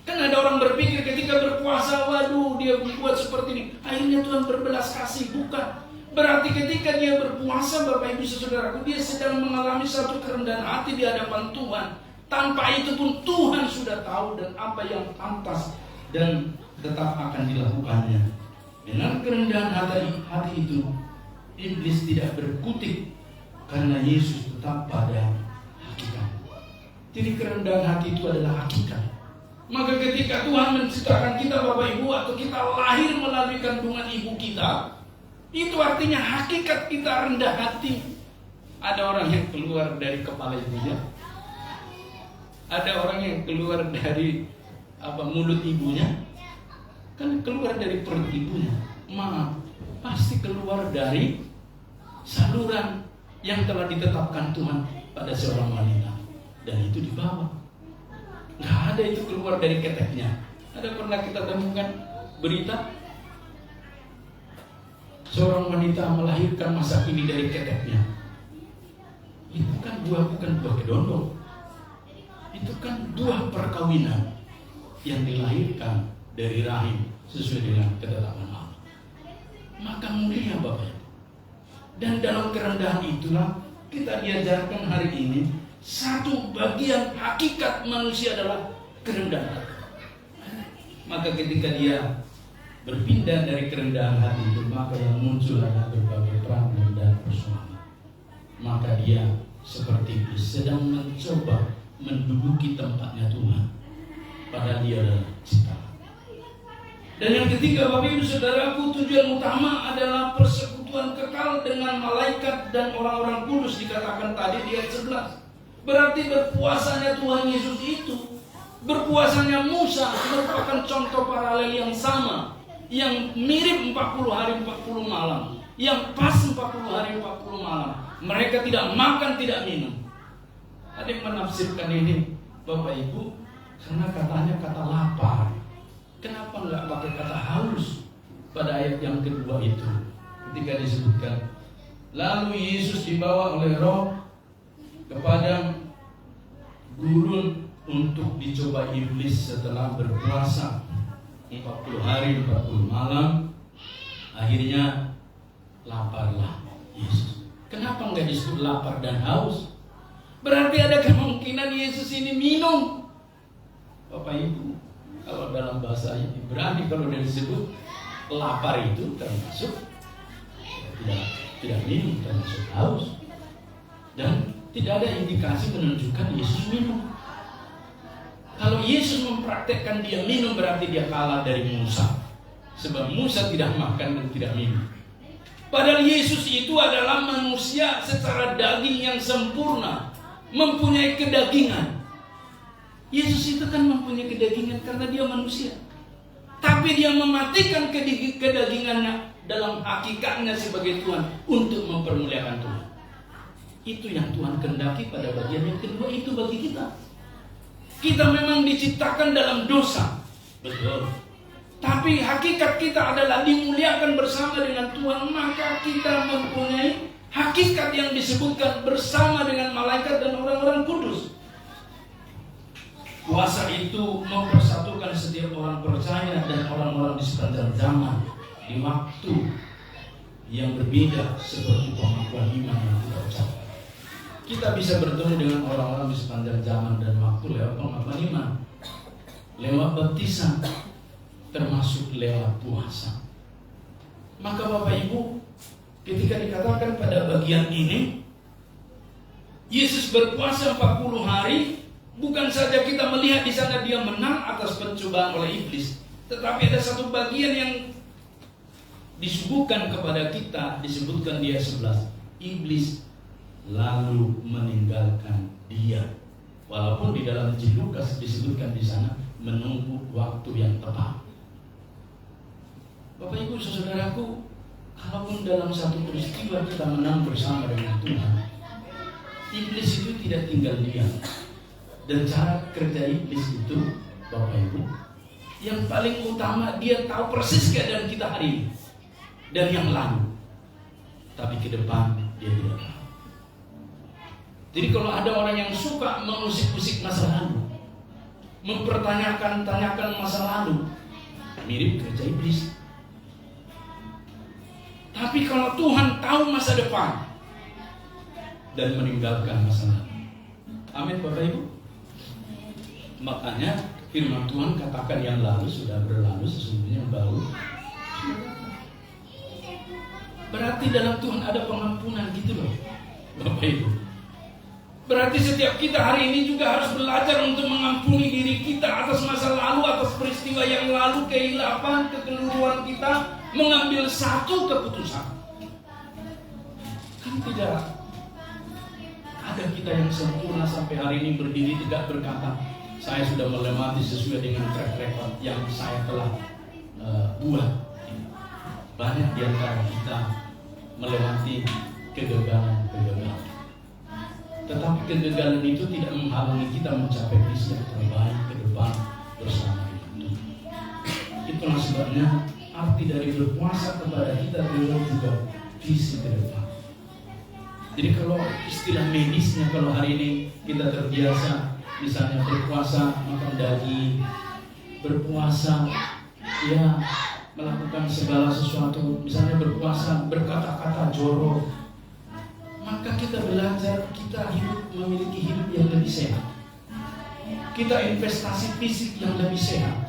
Kan ada orang berpikir ketika berpuasa, waduh dia buat seperti ini, akhirnya Tuhan berbelas kasih. Bukan. Berarti ketika dia berpuasa, Bapak Ibu Saudaraku, dia sedang mengalami satu kerendahan hati di hadapan Tuhan. Tanpa itu pun Tuhan sudah tahu dan apa yang pantas dan tetap akan dilakukannya. Dengan kerendahan hati itu, iblis tidak berkutik karena Yesus tetap pada hakikat. Jadi kerendahan hati itu adalah hakikat. Maka ketika Tuhan menciptakan kita Bapak Ibu atau kita lahir melalui kandungan ibu kita, itu artinya hakikat kita rendah hati. Ada orang yang keluar dari kepala ibunya, ada orang yang keluar dari mulut ibunya, kan keluar dari perut ibunya. Maaf, pasti keluar dari saluran yang telah ditetapkan Tuhan pada seorang wanita, dan itu dibawa. Nggak ada itu keluar dari keteknya. Ada pernah kita temukan berita seorang wanita melahirkan masa kini dari keteknya? Itu kan bukan buah kedondong. Itu kan buah perkawinan yang dilahirkan dari rahim sesuai dengan ketetapan Allah. Maka mulia Bapak. Dan dalam kerendahan itulah kita diajarkan hari ini, satu bagian hakikat manusia adalah kerendahan. Maka ketika dia berpindah dari kerendahan hati itu, maka yang muncul adalah berbagai problem dan persoalan. Maka dia seperti sedang mencoba menduduki tempatnya Tuhan, padahal dia adalah ciptaan. Dan yang ketiga Bapak Ibu Saudaraku, tujuan utama adalah persekutuan kekal dengan malaikat dan orang-orang kudus, dikatakan tadi di ayat 11. Berarti berpuasanya Tuhan Yesus itu Berpuasanya Musa merupakan contoh paralel yang sama, yang mirip 40 hari 40 malam, yang pas 40 hari 40 malam. Mereka tidak makan, tidak minum. Ada yang menafsirkan ini, Bapak Ibu, karena katanya kata lapar. Kenapa nggak pakai kata haus pada ayat yang kedua itu? Ketika disebutkan, lalu Yesus dibawa oleh Roh ke padang gurun untuk dicoba iblis. Setelah berpuasa 40 hari 40 malam, akhirnya laparlah Yesus. Kenapa nggak disebut lapar dan haus? Berarti ada kemungkinan Yesus ini minum. Bapak Ibu, kalau dalam bahasa Ibrani kalau disebut lapar itu termasuk tidak minum, termasuk haus. Dan tidak ada indikasi menunjukkan Yesus minum. Kalau Yesus mempraktekkan dia minum, berarti dia kalah dari Musa. Sebab Musa tidak makan dan tidak minum. Padahal Yesus itu adalah manusia secara daging yang sempurna, mempunyai kedagingan. Yesus itu kan mempunyai kedagingan karena dia manusia. Tapi dia mematikan kedagingannya dalam hakikatnya sebagai Tuhan untuk mempermuliakan Tuhan. Itu yang Tuhan kehendaki pada bagian yang kedua itu bagi kita. Kita memang diciptakan dalam dosa, betul. Tapi hakikat kita adalah dimuliakan bersama dengan Tuhan. Maka kita mempunyai hakikat yang disebutkan bersama dengan malaikat dan orang-orang kudus. Puasa itu mempersatukan setiap orang percaya dan orang-orang di sepanjang zaman di waktu yang berbeda seperti pengakuan iman yang kita ucapkan. Kita bisa bertemu dengan orang-orang di sepanjang zaman dan waktu lewat pengakuan iman, lewat baptisan, termasuk lewat puasa. Maka Bapak Ibu, ketika dikatakan pada bagian ini Yesus berpuasa 40 hari, bukan saja kita melihat di sana dia menang atas pencobaan oleh iblis, tetapi ada satu bagian yang disuguhkan kepada kita, disebutkan di ayat 11. Iblis lalu meninggalkan dia. Walaupun di dalam Injil Lukas disebutkan di sana menunggu waktu yang tepat. Bapak Ibu saudaraku, kalaupun dalam satu peristiwa kita menang bersama dengan Tuhan, iblis itu tidak tinggal diam. Dan cara kerja iblis itu, Bapak Ibu, yang paling utama dia tahu persis keadaan kita hari ini dan yang lalu, tapi ke depan dia tidak tahu. Jadi kalau ada orang yang suka mengusik-usik masa lalu, mempertanyakan masa lalu, mirip kerja iblis. Tapi kalau Tuhan tahu masa depan dan meninggalkan masa lalu, amin Bapak Ibu. Makanya firman Tuhan katakan yang lalu sudah berlalu, sesungguhnya yang baru. Berarti dalam Tuhan ada pengampunan gitu loh Bapak Ibu. Berarti setiap kita hari ini juga harus belajar untuk mengampuni diri kita atas masa lalu, atas peristiwa yang lalu, kehilapan, kekeliruan kita, mengambil satu keputusan. Kan tidak ada kita yang sempurna sampai hari ini berdiri tidak berkata, saya sudah melewati sesuai dengan track record yang saya telah buat. Banyak di antara kita melewati kegagalan. Tetapi kegagalan itu tidak menghalangi kita mencapai visi yang terbaik ke depan bersama dengan Tuhan. Itulah sebabnya arti dari berpuasa kepada kita juga visi ke depan. Jadi kalau istilah medisnya, kalau hari ini kita terbiasa misalnya berpuasa makan daging, berpuasa ya melakukan segala sesuatu, misalnya berpuasa berkata-kata jorok, maka kita belajar kita memiliki hidup yang lebih sehat. Kita investasi fisik yang lebih sehat.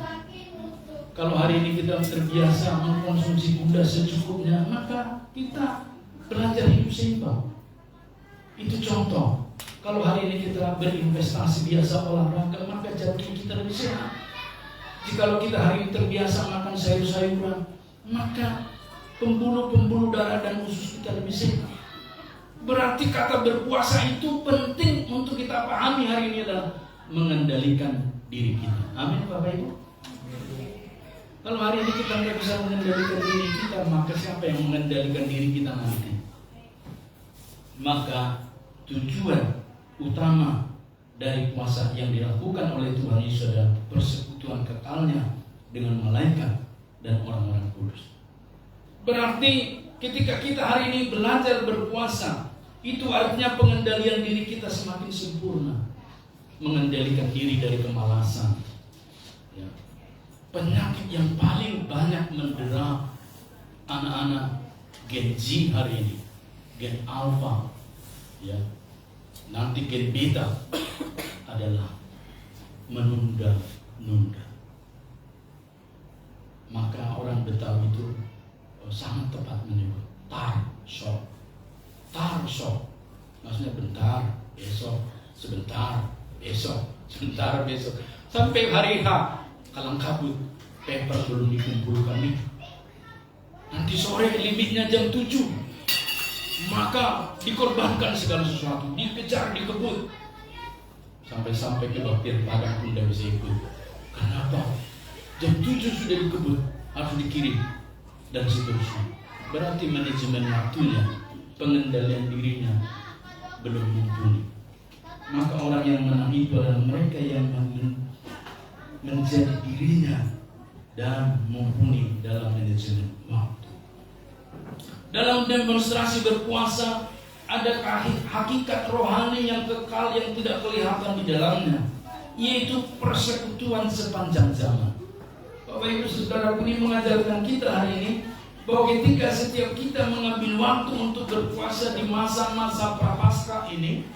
Kalau hari ini kita terbiasa mengkonsumsi gula secukupnya, maka kita belajar hidup seimbang. Itu contoh. Kalau hari ini kita berinvestasi biasa olahraga, maka jantung kita lebih sehat. Jikalau kita hari ini terbiasa makan sayur-sayuran, maka pembuluh-pembuluh darah dan usus kita lebih sehat. Berarti kata berpuasa itu penting untuk kita pahami hari ini adalah mengendalikan diri kita. Amin Bapak Ibu. Kalau hari ini kita nggak bisa mengendalikan diri kita, maka siapa yang mengendalikan diri kita nanti? Maka tujuan utama dari puasa yang dilakukan oleh Tuhan Yesus adalah persekutuan kekalnya dengan malaikat dan orang-orang kudus. Berarti ketika kita hari ini belajar berpuasa, itu artinya pengendalian diri kita semakin sempurna. Mengendalikan diri dari kemalasan, ya. Penyakit yang paling banyak mendera anak-anak Gen Z hari ini, Gen Alpha, ya, nanti Gen Beta adalah menunda-nunda. Maka orang Betawi itu sangat tepat menyebut tar shock, maksudnya bentar, besok, sebentar, besok, sampai hari H kalang kabut, paper belum dikumpulkan nih. Nanti sore limitnya jam 7, maka dikorbankan segala sesuatu, dikejar, dikebut, sampai ke baktir padang pun tidak bisa ikut. Kenapa? Jam 7 sudah dikebut, harus dikirim, dan seterusnya. Berarti manajemen waktunya, pengendalian dirinya belum mumpuni. Maka orang yang menang itu adalah mereka yang menjadi dirinya dan mumpuni dalam manajemen waktu. Dalam demonstrasi berpuasa ada hakikat rohani yang kekal yang tidak kelihatan di dalamnya, yaitu persekutuan sepanjang zaman. Bapak Ibu Saudara, ini mengajarkan kita hari ini bahwa ketika setiap kita mengambil waktu untuk berpuasa di masa-masa prapaskah ini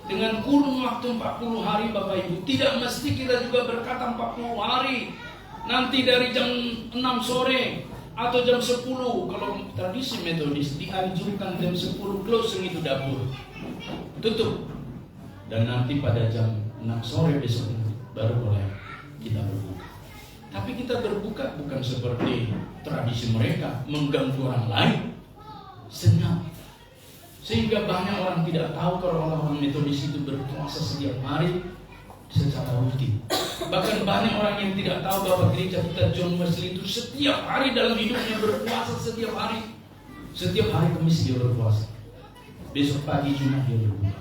dengan kurun waktu 40 hari, Bapak Ibu, tidak mesti kita juga berkata 40 hari. Nanti dari jam 6 sore atau jam 10, kalau tradisi Metodis dianjurkan jam 10 closing itu dapur, tutup. Dan nanti pada jam 6 sore besok baru boleh kita berbuka. Tapi kita berbuka bukan seperti tradisi mereka, mengganggu orang lain, senyap. Sehingga banyak orang tidak tahu kalau orang-orang Metodis itu berpuasa setiap hari secara rutin. Bahkan banyak orang yang tidak tahu bahwa gereja kita John Wesley itu setiap hari dalam hidupnya berpuasa setiap hari. Setiap hari Kamis dia berpuasa. Besok pagi Jumat dia berbuka.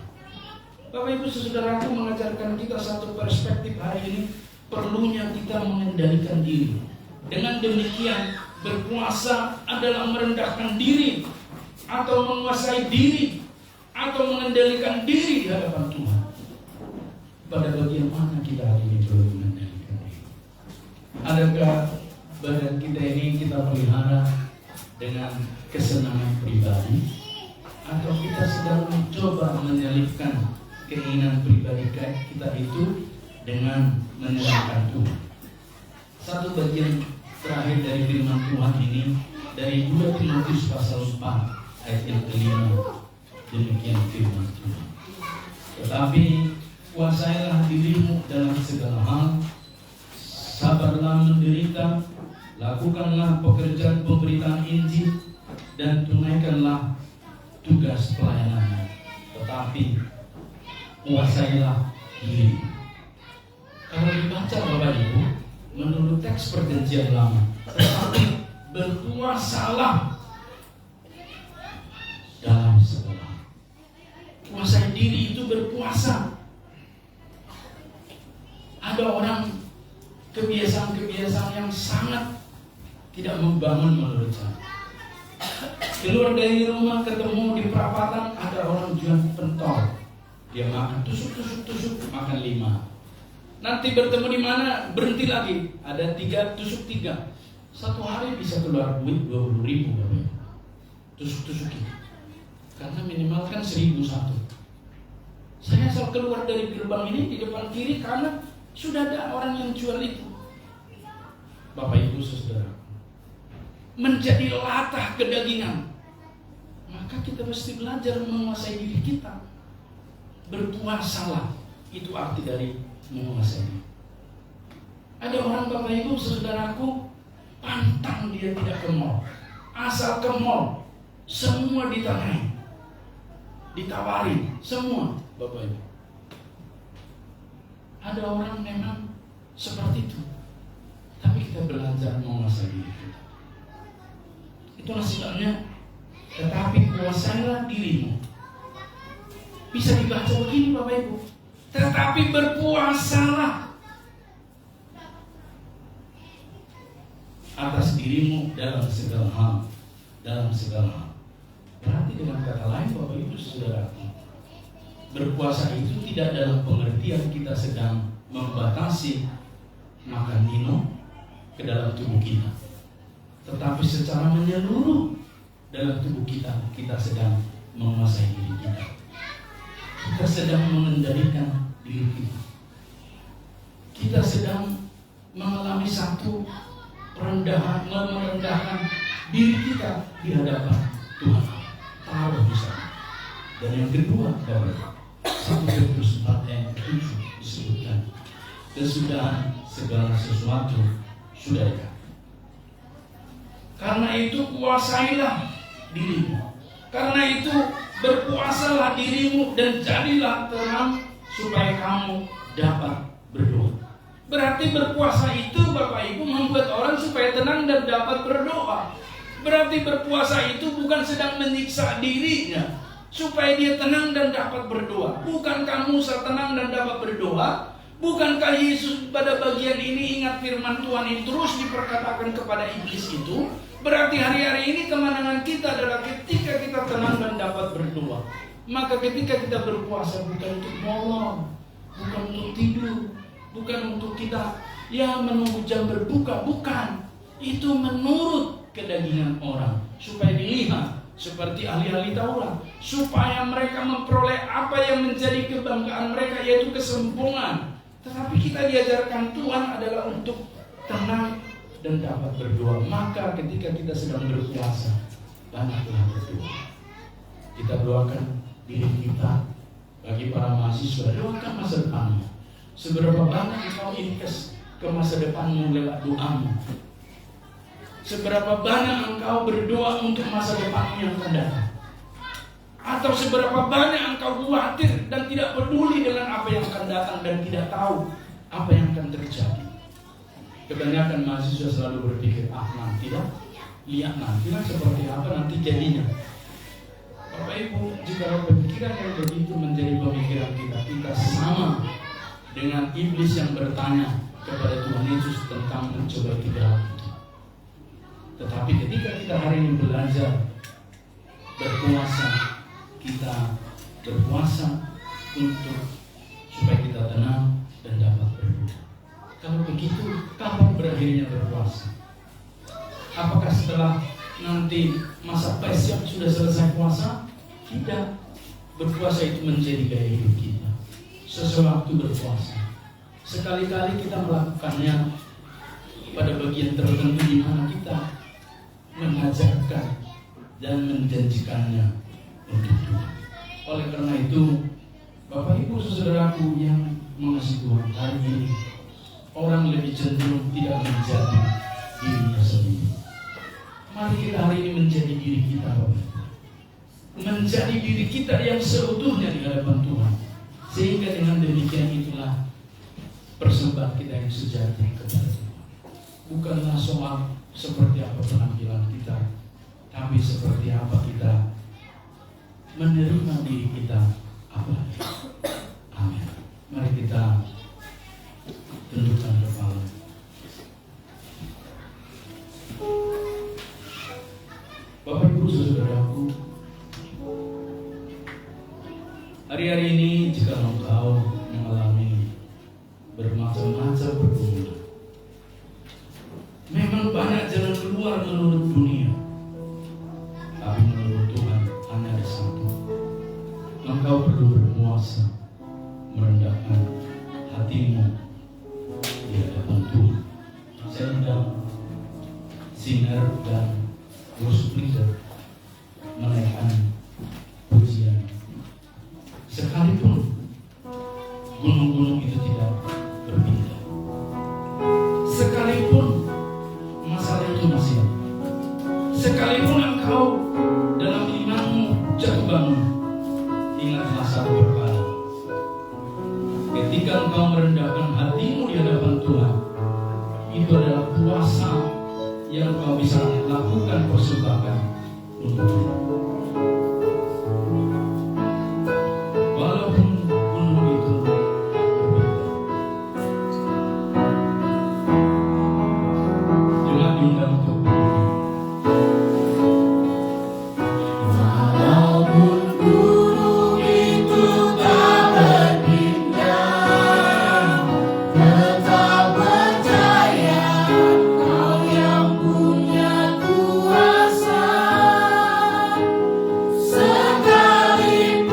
Bapak Ibu Saudaraku, mengajarkan kita satu perspektif hari ini, perlunya kita mengendalikan diri. Dengan demikian, berpuasa adalah merendahkan diri atau menguasai diri atau mengendalikan diri di hadapan Tuhan. Pada bagian mana kita hari ini perlu mengendalikan diri? Adakah badan kita ini kita pelihara dengan kesenangan pribadi, atau kita sedang mencoba menyelipkan keinginan pribadi kita itu dengan menyenangkan Tuhan? Satu bagian terakhir dari firman Tuhan ini dari 2 Timotius pasal 4 ayat yang kelima. Demikian firman Tuhan. Tetapi kuasailah dirimu dalam segala hal, sabarlah menderita, lakukanlah pekerjaan pemberitaan Injil, dan tunaikanlah tugas pelayananmu. Tetapi kuasailah diri. Kalau dibaca Bapak Ibu, menurut teks perjanjian lama, tetapi berpuasalah dalam segala hal. Kuasai diri itu berpuasa. Ada orang kebiasaan-kebiasaan yang sangat tidak membangun menurut saya. Keluar dari rumah ketemu di perapatan ada orang jual pentol, dia makan tusuk, makan 5. Nanti bertemu di mana berhenti lagi, ada 3 tusuk 3. Satu hari bisa keluar duit 20.000 tusuk itu. Karena minimal kan 1.001. Saya asal keluar dari gerbang ini di depan kiri karena sudah ada orang yang jual itu. Bapak Ibu Saudara, menjadi latah kedagingan, maka kita mesti belajar menguasai diri kita. Berpuasalah, itu arti dari menguasai diri. Ada orang Bapak Ibu Saudaraku, pantang dia tidak ke mall. Asal ke mall, semua ditanyai, ditawarin, semua Bapak Ibu. Ada orang memang seperti itu. Tapi kita belajar menguasai diri kita. Itulah sebabnya, tetapi kuasailah dirimu. Bisa dibaca begini Bapak Ibu, tetapi berpuasalah atas dirimu dalam segala hal. Dalam segala hal. Berarti dengan kata lain Bapak Ibu Saudara, berpuasa itu tidak dalam pengertian kita sedang membatasi makan minum ke dalam tubuh kita, tetapi secara menyeluruh dalam tubuh kita, kita sedang menguasai diri kita. Kita sedang mengendalikan diri kita. Kita sedang mengalami satu merendahkan diri kita di hadapan Tuhan. Taruh di sana. Dan yang kedua, Bapak, 1 Petrus 4 ayat 7 disebutkan, kesudahan segala sesuatu sudah dekat. Karena itu kuasailah dirimu. Karena itu berpuasalah dirimu dan jadilah tenang supaya kamu dapat berdoa. Berarti berpuasa itu Bapak Ibu membuat orang supaya tenang dan dapat berdoa. Berarti berpuasa itu bukan sedang menyiksa dirinya supaya dia tenang dan dapat berdoa. Bukankah Musa tenang dan dapat berdoa? Bukankah Yesus pada bagian ini ingat firman Tuhan yang terus diperkatakan kepada iblis itu? Berarti hari-hari ini kemenangan kita adalah ketika kita tenang dan dapat berdoa. Maka ketika kita berpuasa bukan untuk molor, bukan untuk tidur, bukan untuk kita menunggu jam berbuka, bukan. Itu menurut kedagingan orang supaya dilihat seperti ahli-ahli Taurat, supaya mereka memperoleh apa yang menjadi kebanggaan mereka, yaitu kesombongan. Tetapi kita diajarkan Tuhan adalah untuk tenang dan dapat berdoa. Maka ketika kita sedang berpuasa, banyaklah berdoa. Kita doakan diri kita. Bagi para mahasiswa, doakan masa depanmu. Seberapa banyak engkau invest ke masa depanmu lewat doamu? Seberapa banyak engkau berdoa untuk masa depanmu yang akan datang? Atau seberapa banyak engkau khawatir dan tidak peduli dengan apa yang akan datang dan tidak tahu apa yang akan terjadi? Kebanyakan mahasiswa selalu berpikir, nantilah, lihat nantilah seperti apa nanti jadinya. Bapak Ibu, jika pemikiran yang begitu menjadi pemikiran kita, kita sama dengan iblis yang bertanya kepada Tuhan Yesus tentang mencoba kita. Tetapi ketika kita hari ini belajar berpuasa, kita berpuasa untuk supaya kita tenang dan dapat berdoa. Kalau begitu, kapan berakhirnya berpuasa? Apakah setelah nanti masa passion sudah selesai puasa? Tidak. Berpuasa itu menjadi gaya hidup kita. Sesuatu berpuasa. Sekali-kali kita melakukannya pada bagian tertentu di mana kita mengajarkan dan menjanjikannya untuk Tuhan. Oleh karena itu, Bapak Ibu Saudaraku yang mengasihi Tuhan, hari ini orang lebih cenderung tidak menjadi dirinya sendiri. Mari kita hari ini menjadi diri kita, Bapak. Menjadi diri kita yang seutuhnya di hadapan Tuhan. Sehingga dengan demikian itulah persembahan kita yang sejati kepada Tuhan. Bukanlah soal seperti apa penampilan kita, tapi seperti apa kita menerima diri kita apa. Amin. Mari kita tundukkan kepala. Bapak Ibu Saudaraku, hari-hari ini jika engkau mengalami bermacam-macam pergumulan, memang banyak jalan keluar menurut dunia, tapi menurut Tuhan hanya ada satu. Engkau perlu berpuasa, merendahkan hatimu di hadapan Tuhan. Saya undang singer dan worship leader menaikkan pujian. Sekalipun gunung-gunung itu tidak berpindah, sekalipun masalah itu masih ada, sekalipun engkau dalam imanmu jatuh bangun, ingatlah satu perkara. Ketika engkau merendahkan hatimu di hadapan Tuhan, itu adalah puasa yang kau bisa lakukan persembahan untuk Tuhan. Walaupun gunung itu berbeda, juga diundang untuk Walaupun gunung itu tak berpindah, tetap percaya Kau yang punya kuasa. Sekalipun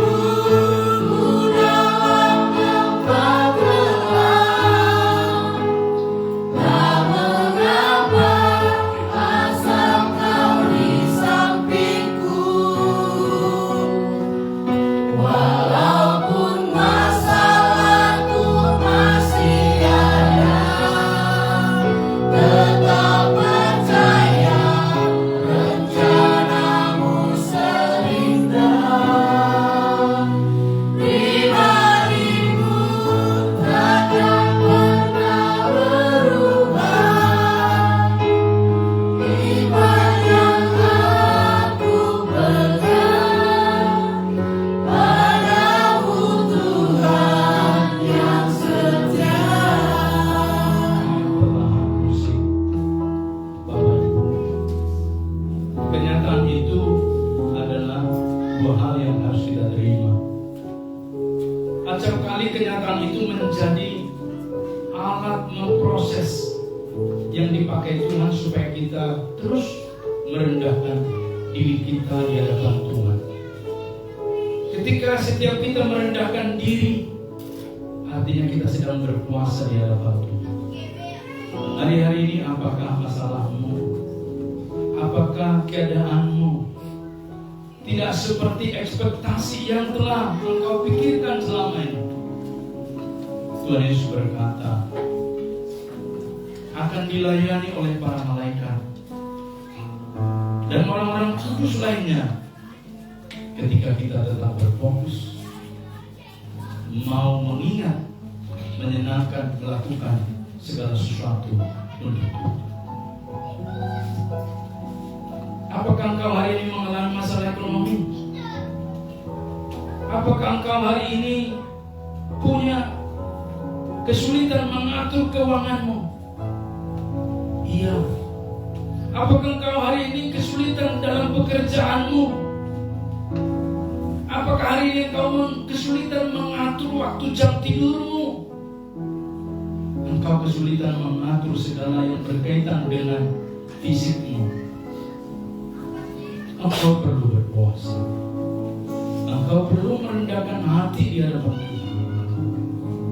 ku dalam tempat gelap, tak mengapa asal Kau di sampingku. Walaupun masalahku masih ada, tetap percaya rencanamu seindah. Pribadimu takkan pernah berubah. Iman yang aku pegang padamu, Tuhan yang setia. perlahan musik. Bapak Ibu, kenyataan itu adalah dua hal yang harus kita terima. Acap kali kenyataan itu menjadi alat memproses yang dipakai Tuhan supaya kita terus merendahkan diri kita di hadapan Tuhan. Ketika setiap kita merendahkan diri, artinya kita sedang berpuasa di hadapan Tuhan. Hari-hari ini apakah masalahmu? Apakah keadaanmu tidak seperti ekspektasi yang telah engkau pikirkan selama ini? Tuhan Yesus berkata, akan dilayani oleh para malaikat dan orang-orang kudus lainnya ketika kita tetap berfokus, mau mengingat, menyenangkan, melakukan segala sesuatu untuk Tuhan. Apakah engkau hari ini mengalami masalah ekonomi? Apakah engkau hari ini punya kesulitan mengatur keuanganmu? Iya. Apakah engkau hari ini kesulitan dalam pekerjaanmu? Apakah hari ini engkau kesulitan mengatur waktu jam tidurmu? Engkau kesulitan mengatur segala yang berkaitan dengan fisikmu. Engkau perlu berpuasa. Engkau perlu merendahkan hati di hadapan Tuhan,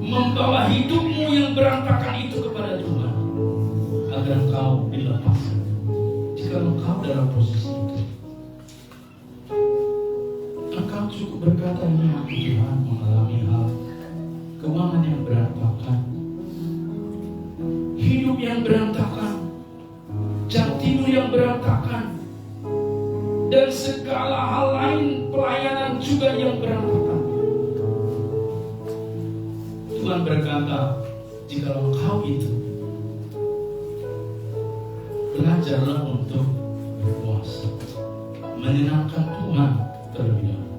membawa hidupmu yang berantakan itu kepada Tuhan, agar engkau dilepaskan. Jika engkau dalam posisi itu, engkau cukup berkata, ini aku Tuhan mengalami hal keuangan yang berantakan, hidup yang berantakan, jam tidur yang berantakan, dan segala hal lain, pelayanan juga yang berantakan. Tuhan berkata, jika engkau itu, belajarlah untuk berpuasa, menyenangkan Tuhan terlebih dahulu.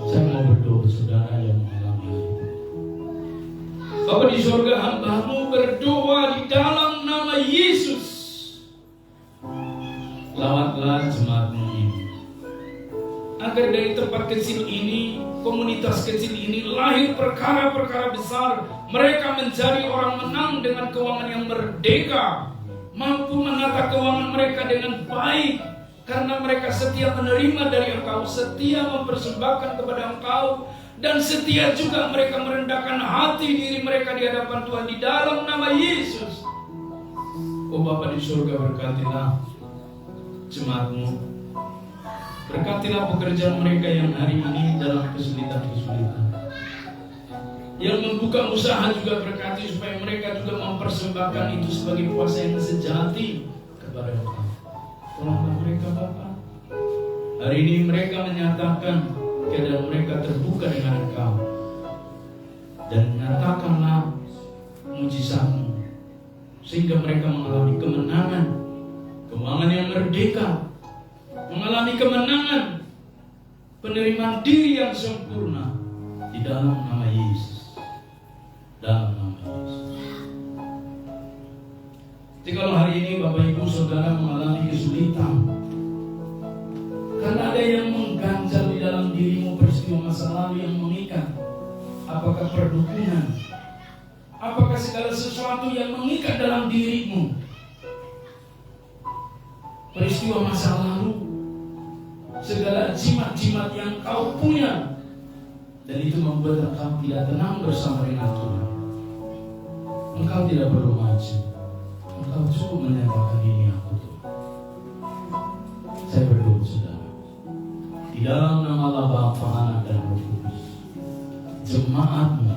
Saya mau berdoa saudara yang mengalami hal itu. Bapa di surga, hamba-Mu berdoa di dalam nama Yesus. Lawatlah jemaat-Mu ini, agar dari tempat kecil ini, komunitas kecil ini, lahir perkara-perkara besar. Mereka menjadi orang menang dengan keuangan yang merdeka, mampu menata keuangan mereka dengan baik, karena mereka setia menerima dari Engkau, setia mempersembahkan kepada Engkau, dan setia juga mereka merendahkan hati diri mereka di hadapan Tuhan di dalam nama Yesus. Oh Bapa di surga, berkatilah jemaat-Mu, berkatilah pekerjaan mereka yang hari ini dalam kesulitan-kesulitan, yang membuka usaha juga berkati supaya mereka juga mempersembahkan itu sebagai puasa yang sejati kepada Engkau. Tolonglah mereka Bapa. Hari ini mereka menyatakan keadaan mereka terbuka dengan Engkau, dan nyatakanlah mujizat-Mu sehingga mereka mengalami kemenangan yang merdeka, mengalami kemenangan penerimaan diri yang sempurna di dalam nama Yesus. Dalam nama Yesus. Jadi kalau hari ini Bapak Ibu Saudara mengalami kesulitan karena ada yang mengganjal di dalam dirimu, peristiwa masa lalu yang mengikat, apakah perdukunan, apakah segala sesuatu yang mengikat dalam dirimu, peristiwa masa lalu, segala jimat-jimat yang kau punya, dan itu membuat engkau tidak tenang bersama dengan Tuhan. Engkau tidak perlu maju, engkau cukup menyatakan ini aku Tuhan. Saya berdoa saudara, di dalam nama Allah Bapa, Anak dan Roh Kudus, jemaatmu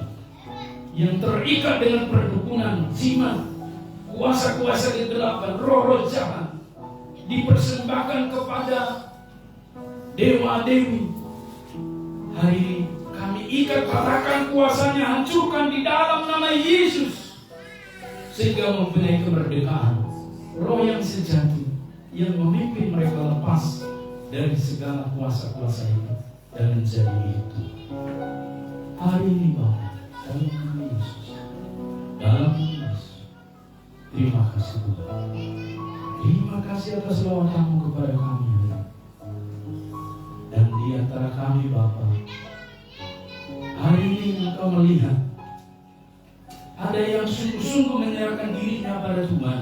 yang terikat dengan perdukunan, jimat, kuasa-kuasa kegelapan, roh-roh jahat, dipersembahkan kepada dewa-dewi. Hari ini kami ikat, patahkan kuasanya, hancurkan di dalam nama Yesus, sehingga mempunyai kemerdekaan, roh yang sejati yang memimpin mereka lepas dari segala kuasa-kuasa itu dan menjadi itu. Hari ini Bapak, dalam nama Yesus, dalam nama Yesus, terima kasih Tuhan. Terima kasih atas lawatanmu kepada kami. Dan di antara kami Bapa, hari ini Engkau melihat ada yang sungguh-sungguh menyerahkan dirinya pada Tuhan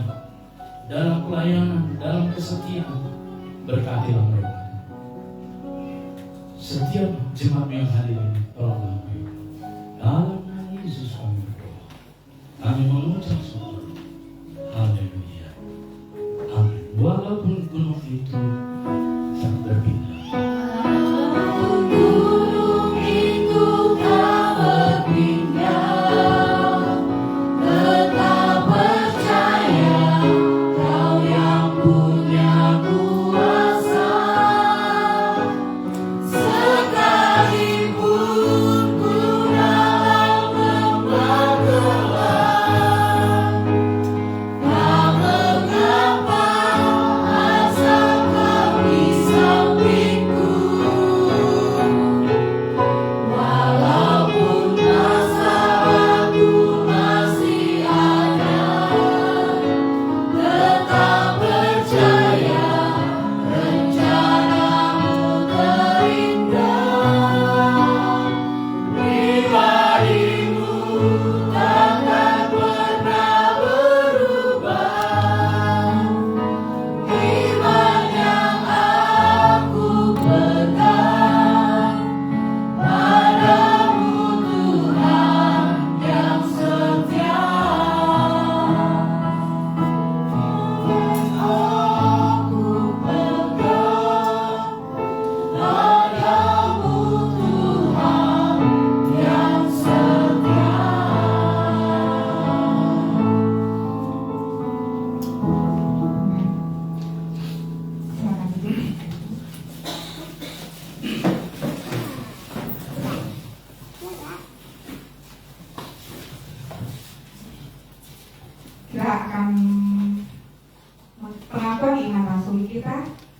dalam pelayanan, dalam kesetiaan. Berkatilah mereka. Setiap jemaat yang hadir ini, tolonglah mereka. Dalam nama Yesus kami berdoa. Kami mengucap syukur. Haleluya. Amin. Walaupun gunung itu sangat berpindah.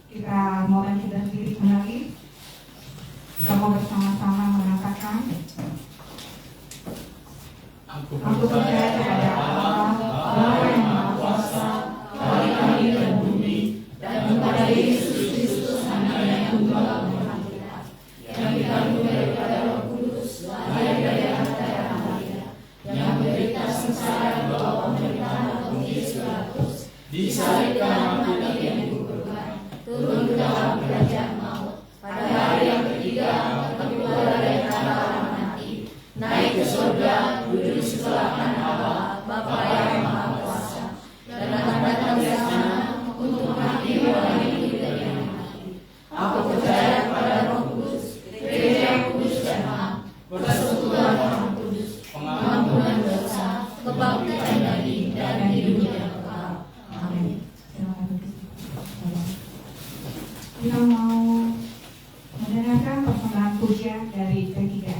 Kita mau bangkit dari diri kembali. Kita mau bersama-sama mengatakan, aku percaya kepada Allah, Bapa yang Maha Kuasa, langit dan bumi, dan kepada Yesus Kristus, Anaknya yang tunggal Tuhan kita, yang dikandung daripada Roh Kudus, lahir dari harta yang Maria, yang menderita sengsara di bawah pemerintahan Pontius Pilatus, disalibkan, mati dan dikuburkan, turun ke dalam kerajaan maut, pada hari yang ketiga keluar dari antara orang mati, naik ke surga, duduk di sebelah kanan Allah, Bapa yang Maha Kuasa, dan akan datang ke sana untuk menghakimi orang yang hidup dan yang mati. Aku percaya kepada Roh Kudus, Gereja yang kudus dan am, persekutuan Orang Kudus, pengampunan dosa, kebangkitan daging, dan hidup yang kekal. Amin. Kita mau mendengarkan persembahan pujian dari P3.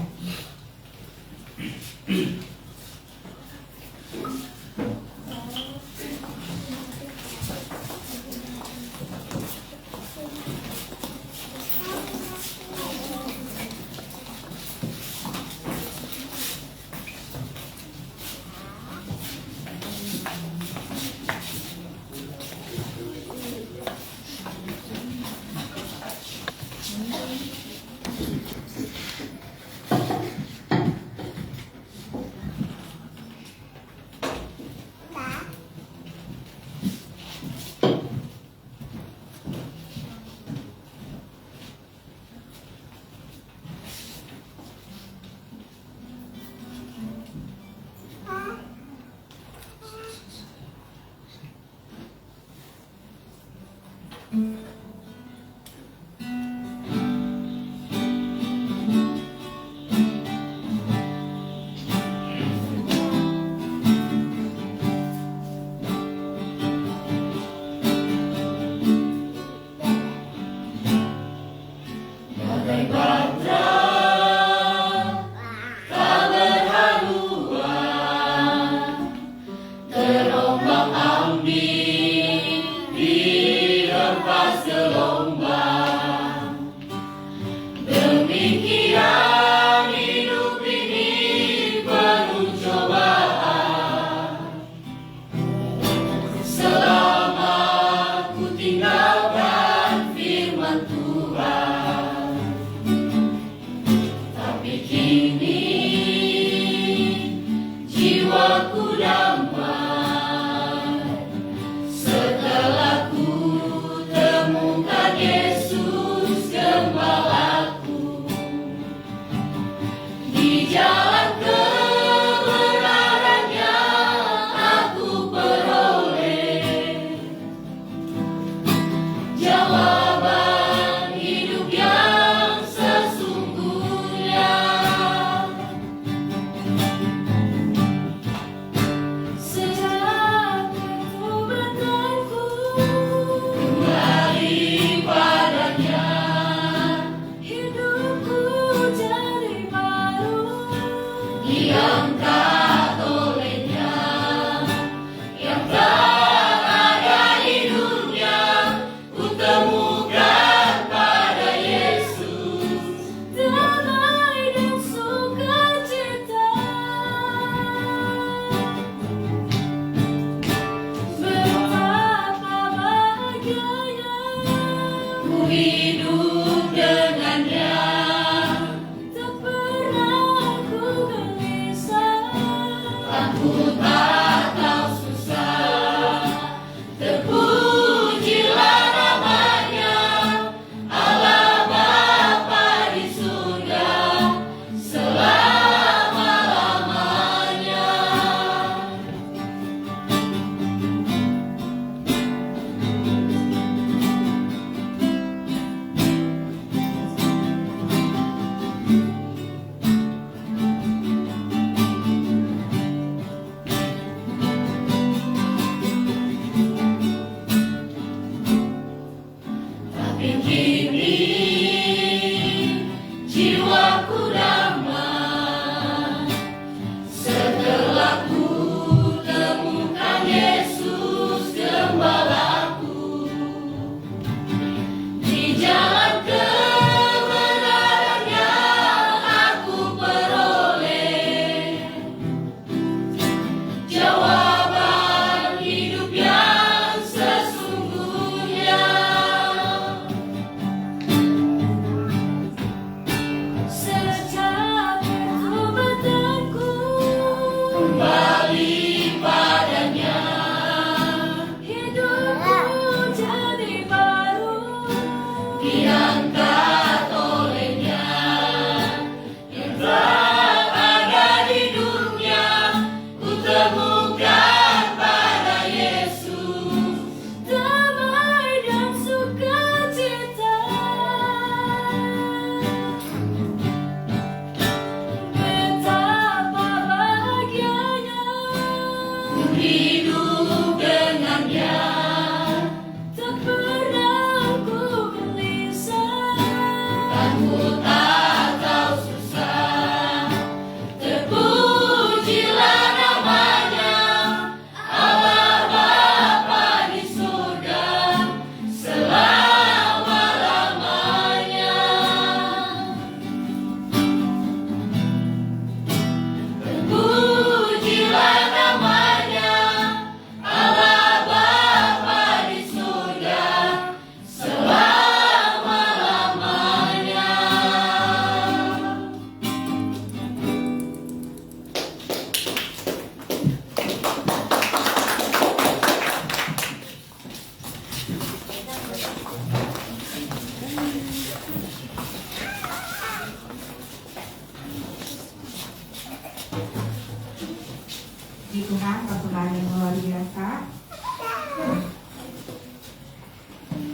Puji Tuhan, persembahan yang luar biasa.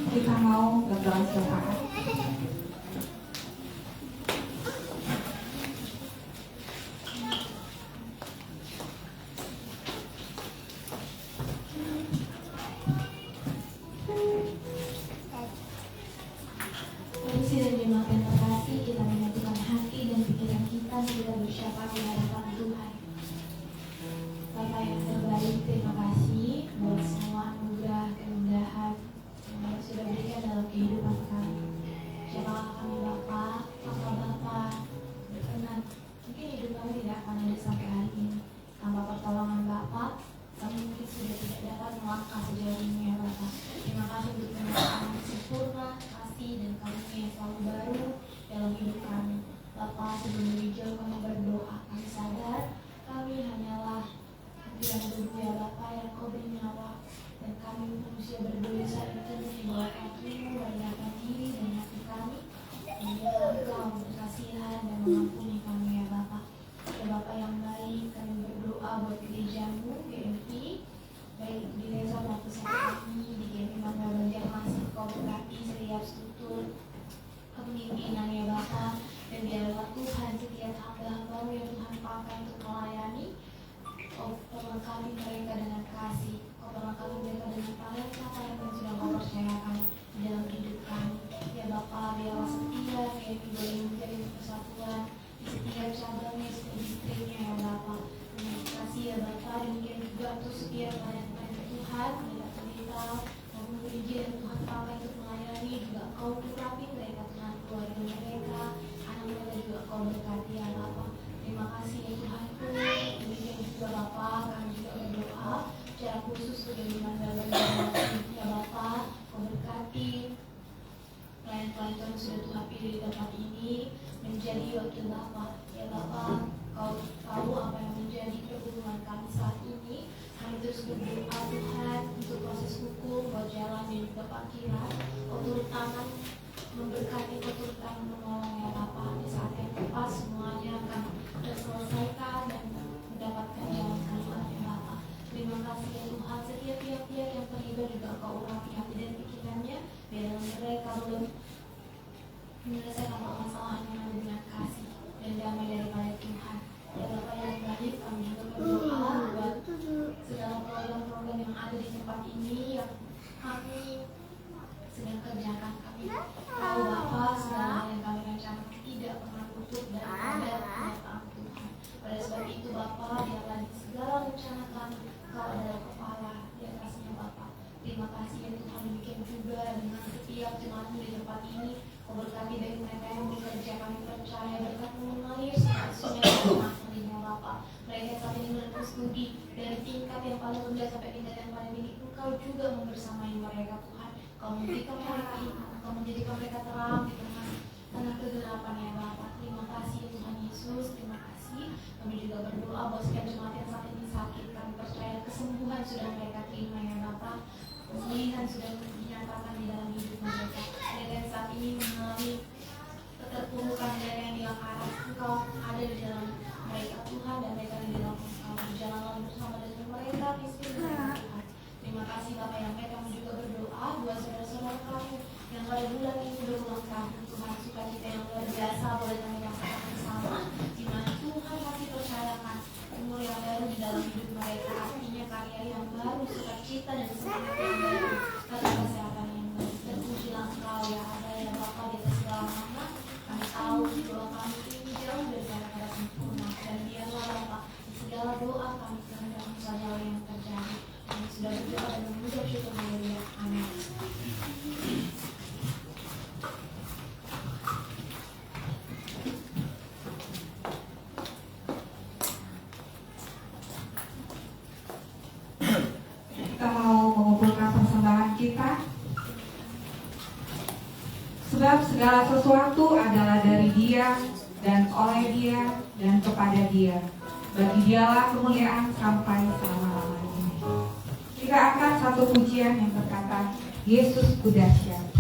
Kita doa syafaat. Puji dan terima kasih kita menyatukan hati dan pikiran kita kita bersyafaat di hadapan Tuhan. Bapak yang terbaik, terima kasih buat semua anugerah kemudahan yang sudah berikan dalam kehidupan kami. Siapakah kami Bapak, maka Bapak berkenan. Mungkin hidup kami tidak akan ada sampai hari ini. Tanpa pertolongan Bapak, kami mungkin sudah tidak dapat melangkah sejauh ini ya Bapak. Terima kasih untuk penyertaan yang sempurna, kasih dan karunia yang selalu baru dalam hidup kami. Bapak, sebelum lebih jauh kami berdoa, kami sadar kami hanyalah yang berdua ya Bapak yang Kau beri nyawa, dan kami manusia berdosa dan tentu di bawah kaki-Mu merendahkan diri dan hati kami. Biarlah Engkau berkasihan dan mengampuni kami ya Bapak. Ya Bapak yang baik, kami berdoa buat gereja-Mu, GMI, baik di desa maupun kami di GMI Mandar Banjarmasin. Kau berkati setiap struktur kepemimpinan ya Bapak, dan biarlah Tuhan setiap hamba-Hamba-Mu yang Tuhan pakai untuk melayani. Kau perlengkapi mereka dengan kasih. Kau perlengkapi mereka dengan talenta-talenta yang sudah Kau percayakan di dalam hidup kami. Ya Bapa, biarlah setiap kami boleh menjadi persatuan di setiap cabangnya, setiap distriknya ya Bapa. Terima kasih ya Bapa. Demikian juga untuk setiap pelayan-pelayan Tuhan, pendeta-pendeta maupun gereja yang Tuhan pakai untuk melayani, juga Kau urapi mereka Tuhan, keluarga mereka, anak mereka juga Kau berkati ya Bapa. Terima kasih ya Tuhanku. Demikian juga Bapak, kami juga berdoa secara khusus untuk di Mandala ya Bapak. Kau berkati pelayan-pelayan yang sudah Tuhan pilih di tempat ini menjadi wakil Bapak. Ya Bapak, Kau tahu apa yang menjadi perhubungan kami saat ini. Kami terus berdoa Tuhan untuk proses hukum, buat jalan dan juga parkiran. Kau turut tangan memberkati, kau turut tangan menolong ya Bapak. Di saat yang tepat semuanya akan terselesaikan dan mendapatkan jalan keluar ya Bapak. Terima kasih ya Tuhan, setiap pihak-pihak yang terlibat juga Kau urapi hati dan pikirannya, biar mereka belum menyelesaikan permasalahan yang ada dengan kasih dan damai daripada Tuhan. Ya Bapak yang baik, kami juga berdoa buat segala program-program yang ada di tempat ini yang kami sedang kerjakan. Kami tahu Bapak, segala yang kami rencanakan tidak pernah tutup dan ada kenyataan Tuhan. Pada sebab itu Bapak, biarlah di segala rencana kami Kau adalah kepala di atasnya Bapak. Terima kasih ya Tuhan. Demikian juga dengan setiap jemaat di tempat ini. Kau berkati baik mereka yang bekerja, kami percaya berkat mengalir kasusnya dengan Bapak. Mereka saat ini menempuh studi dari tingkat yang paling rendah sampai tingkat yang paling tinggi. Engkau juga membersamai mereka Tuhan. Kau memberikan mereka hikmat, Kau menjadikan mereka terang di tengah kegelapan ya Bapak. Terima kasih ya Tuhan Yesus. Terima kasih. Kami juga berdoa buat setiap jemaat yang saat ini sakit. Kami percaya kesembuhan sudah mereka terima ya Bapak. Pemulihan sudah dinyatakan di dalam hidup mereka. Mereka yang saat ini mengalami keterpurukan dan yang hilang arah, Engkau ada di dalam mereka Tuhan, dan mereka di dalam Engkau berjalan bersama dengan mereka miskin dengan Tuhan. Terima kasih Bapak yang mereka juga berdoa buat saudara-saudara kami yang pada bulan ini berulang tahun. Tuhan, sukacita yang luar biasa boleh kami rasakan bersama, di mana Tuhan masih percayakan umur yang baru di dalam hidup mereka, artinya karya yang baru, sukacita dan semangat yang baru, kata kesehatan yang baru. Dan pujilah Engkau ya ada ya Bapak di atas segala nama. Kami tahu bahwa kami ini jauh daripada sempurna, dan biarlah Bapak di segala doa kami kehendakmu saja yang terjadi. Kami sudah berdoa dan mengucap syukur haleluya. Amin. Kita mau mengumpulkan persembahan kita. Sebab segala sesuatu adalah dari Dia dan oleh Dia dan kepada Dia. Bagi Dialah kemuliaan sampai selama-lamanya. Kita angkat satu pujian yang berkata, Yesus ku dahsyat.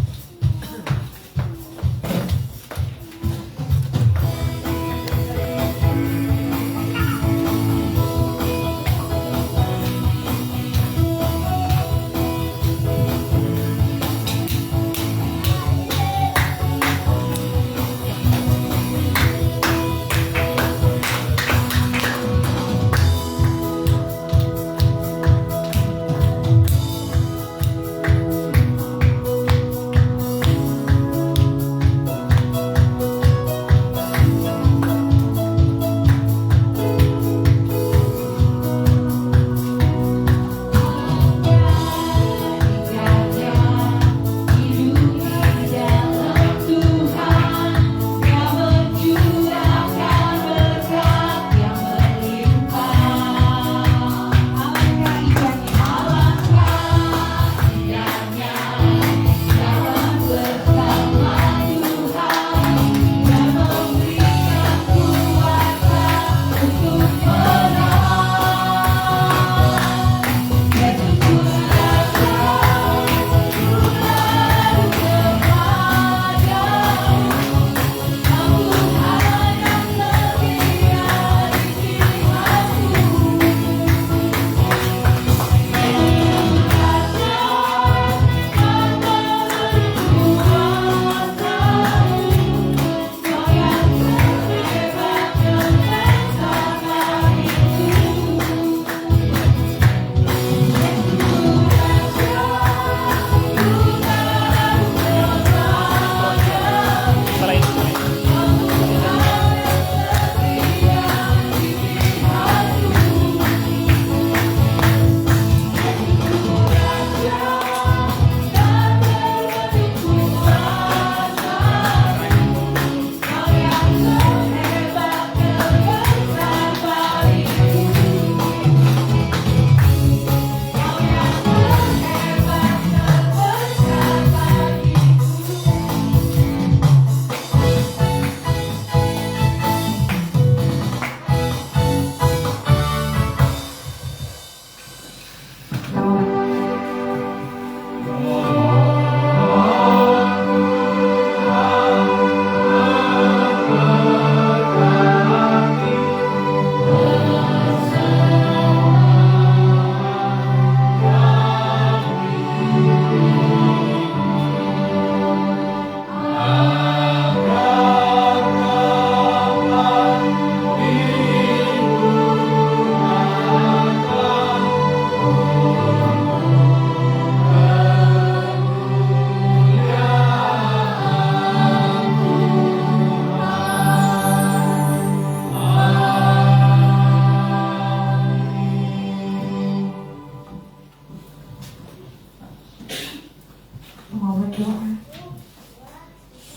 mau berdoa.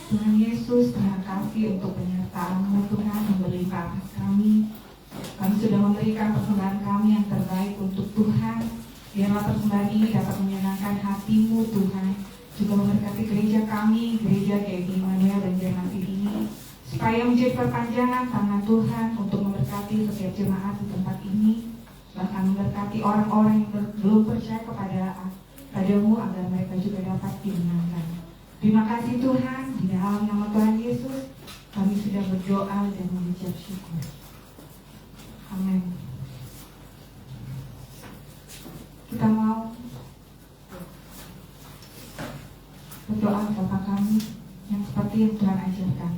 Tuhan Yesus, terima kasih untuk penyertaan-Mu Tuhan yang berlimpah atas kami. Kami sudah memberikan persembahan kami yang terbaik untuk Tuhan. Biarlah persembahan ini dapat menyenangkan hati-Mu Tuhan. Juga memberkati gereja kami, gereja GKI Immanuel dan Jemaat ini, supaya menjadi perpanjangan tangan Tuhan untuk memberkati setiap jemaat di tempat ini. Bahkan memberkati orang-orang yang belum percaya Padamu agar mereka juga dapat dimenangkan. Terima kasih Tuhan, di dalam nama Tuhan Yesus kami sudah berdoa dan mengucap syukur. Amin. Kita mau berdoa Bapa kami yang seperti yang Tuhan ajarkan.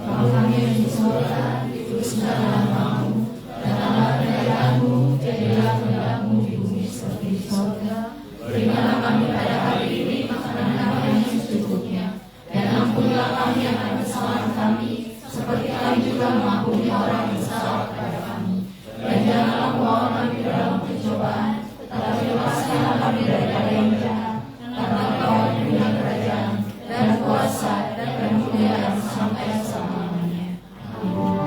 Bapa kami yang di surga, dikuduskan namamu, datanglah kerajaanmu, jadilah kehendak-Mu di bumi seperti di surga. Berikanlah kami pada hari ini makanan kami yang secukupnya, dan ampunilah kami akan kesalahan kami, seperti kami juga mengampuni orang yang salah kepada kami. Dan janganlah membawa kami ke dalam pencobaan, tetapi lepaskanlah kami daripada yang jahat, karena Engkau yang punya kerajaan dan kuasa dan kemuliaan sampai selama-lamanya. Amin.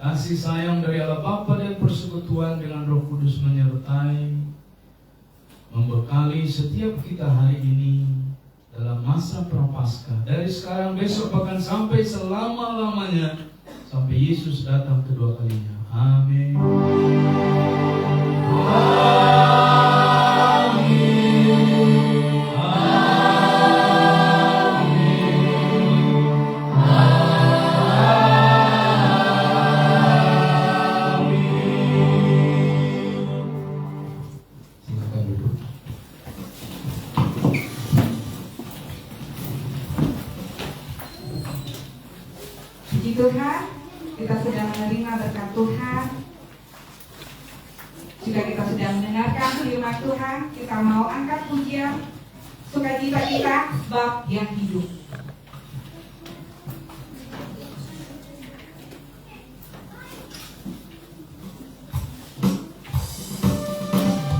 Kasih sayang dari Allah Bapa dan persekutuan dengan Roh Kudus menyertai, membekali setiap kita hari ini dalam masa Prapaskah, dari sekarang, besok, bahkan sampai selama-lamanya, sampai Yesus datang kedua kalinya. Amin. Tuhan, kita sudah menerima berkat Tuhan. Jika kita sudah mendengarkan firman Tuhan, kita mau angkat pujian sukacita kita sebab yang hidup.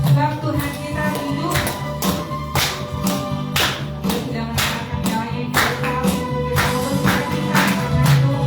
Sebab Tuhan kita hidup. Kita sudah mendengarkan jalan yang kita mau bersukacita karena itu.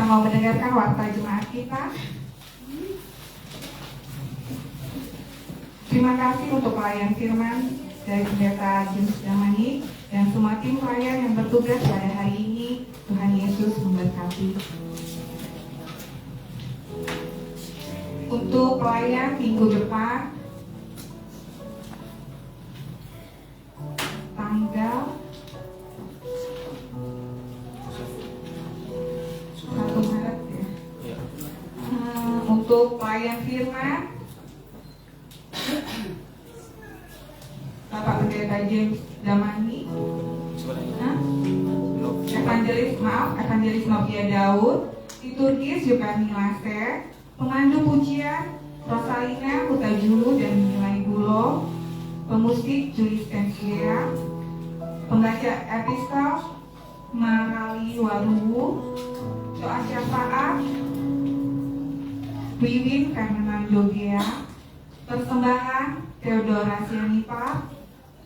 mau mendengarkan warta jemaat kita. Terima kasih untuk pelayan firman dari Pendeta James Damani dan semua tim pelayan yang bertugas pada hari ini. Tuhan Yesus memberkati. Untuk pelayan minggu depan, tanggal 1 Maret ya. Untuk pelayan firman, Bapak Pendeta James Damani, Evangelis Novia Daud, liturgis Yupani Laser, pemandu pujian Rosalina Hutajulu dan Nilai Gulo, pemusik Julius Tensiera, pembaca epistel Marali Waluwu, doa syafaat Wiwin Karmenan Jogea, persembahan Theodora Sianipa,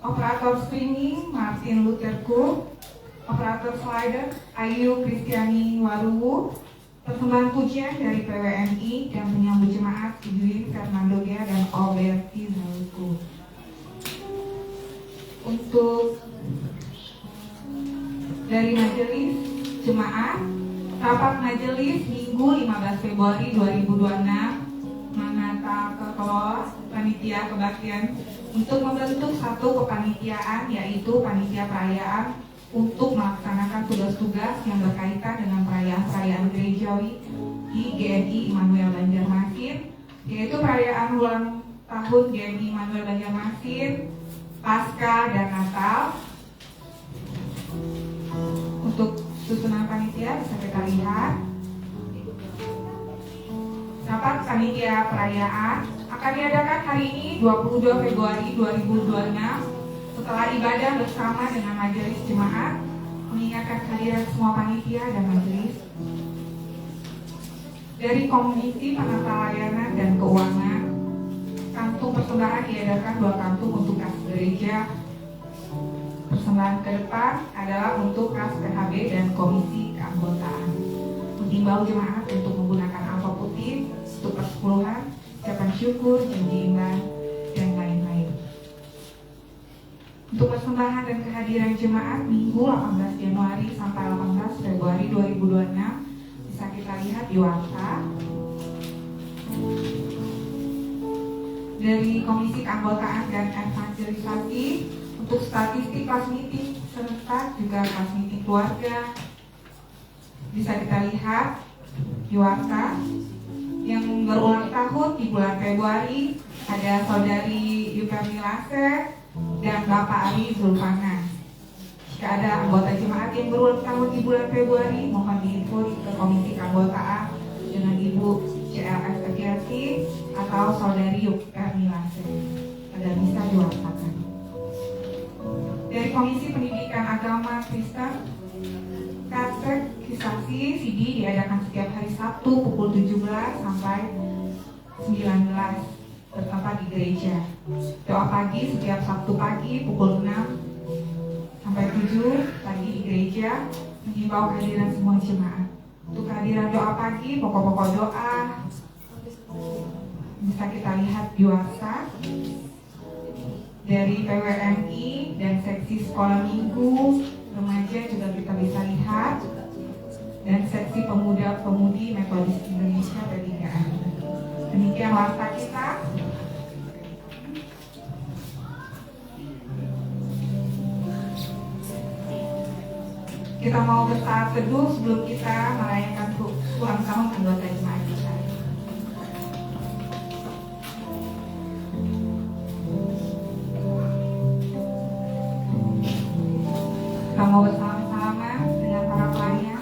operator streaming Martin Luther Cook, operator slider Ayu Kristiani Waluwu, persembahan pujian dari PWNI dan penyambut jemaat Wiwin Fernando Gea dan Alberti Zaluku. Untuk dari majelis jemaat, rapat majelis Minggu 15 Februari 2026 menata kekelola panitia kebaktian untuk membentuk satu kepanitiaan, yaitu panitia perayaan untuk melaksanakan tugas-tugas yang berkaitan dengan perayaan-perayaan gerejawi di GMI Immanuel Banjarmasin, yaitu perayaan ulang tahun GMI Immanuel Banjarmasin, Paskah dan Natal. Untuk susunan panitia bisa kita lihat. Rapat panitia perayaan akan diadakan hari ini 22 Februari 2026 setelah ibadah bersama dengan majelis jemaat, mengingatkan kehadiran semua panitia dan majelis. Dari Komisi Penata Layanan dan Keuangan, kantung persembahan diadakan 2 kantung untuk kas gereja. Persembahan ke depan adalah untuk kas PHB dan Komisi Keanggotaan. Menghimbau jemaat untuk menggunakan amplop putih untuk persepuluhan, ucapan syukur, janji iman, dan lain-lain. Untuk persembahan dan kehadiran jemaat Minggu 18 Januari sampai 18 Februari 2026 bisa kita lihat di warta. Dari Komisi Keanggotaan dan Evangelisasi, untuk statistik kelas meeting serta juga kelas meeting keluarga bisa kita lihat di warta. Yang berulang tahun di bulan Februari ada Saudari Yupani Laser dan Bapak Ali Zulfana. Jika ada anggota jemaat yang berulang tahun di bulan Februari, mohon diinfo ke Komisi Keanggotaan dengan Ibu CLS Agiati atau Saudari Yupani Laser agar bisa diwartakan. Dari Komisi Pendidikan Agama Kristen, katekisasi CD diadakan setiap hari Sabtu pukul 17 sampai 19 bertempat di gereja. Doa pagi setiap Sabtu pagi pukul 6 sampai 7 pagi di gereja, menghimbau kehadiran semua jemaat. Untuk kehadiran doa pagi, pokok-pokok doa bisa kita lihat di warta. Dari PWNI dan seksi sekolah minggu remaja juga kita bisa lihat, dan seksi pemuda-pemudi Metodis Indonesia Pertigaan. Demikian warta kita. Kita mau bersaat teduh sebelum kita merayakan ulang tahun anggota jemaat kita. Kita mau bersama-sama dengan para pelayan.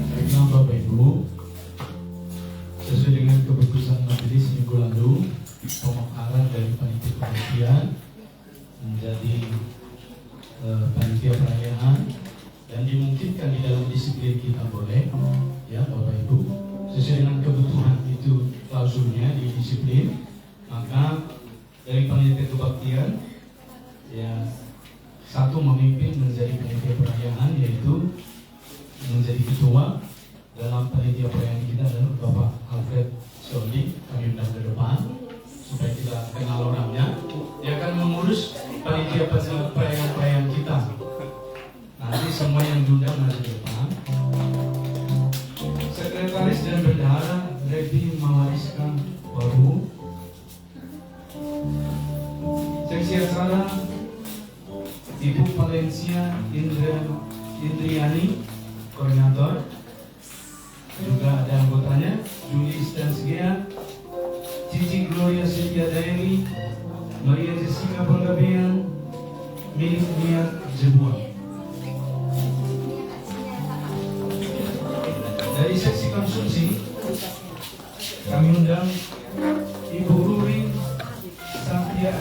Baiklah Bapak Ibu, sesuai dengan keputusan majelis minggu lalu, pemekaran dari panitia pengajian menjadi panitia perayaan dan dimungkinkan di dalam disiplin kita boleh, ya Bapak Ibu, sesuai dengan kebutuhan itu klausulnya di disiplin, maka dari panitia kebaktian ya satu memimpin menjadi panitia perayaan, yaitu menjadi ketua dalam panitia perayaan kita adalah Bapak Alfred Soli. Kami undang ke depan supaya kita kenal orangnya. Dia akan mengurus panitia perayaan kita. Nanti semua yang diundang ada di depan. Sekretaris dan bendahara Revi Mawariska Baru. Seksi acara Ibu Valencia Indriani, koordinator. Juga ada anggotanya Julie Stansgia, Cici Gloria Setia Daeli, Maria Jessica Penggabean, Milik Mia Jebuan. Dari seksi konsumsi kami undang Ibu Ruri Satya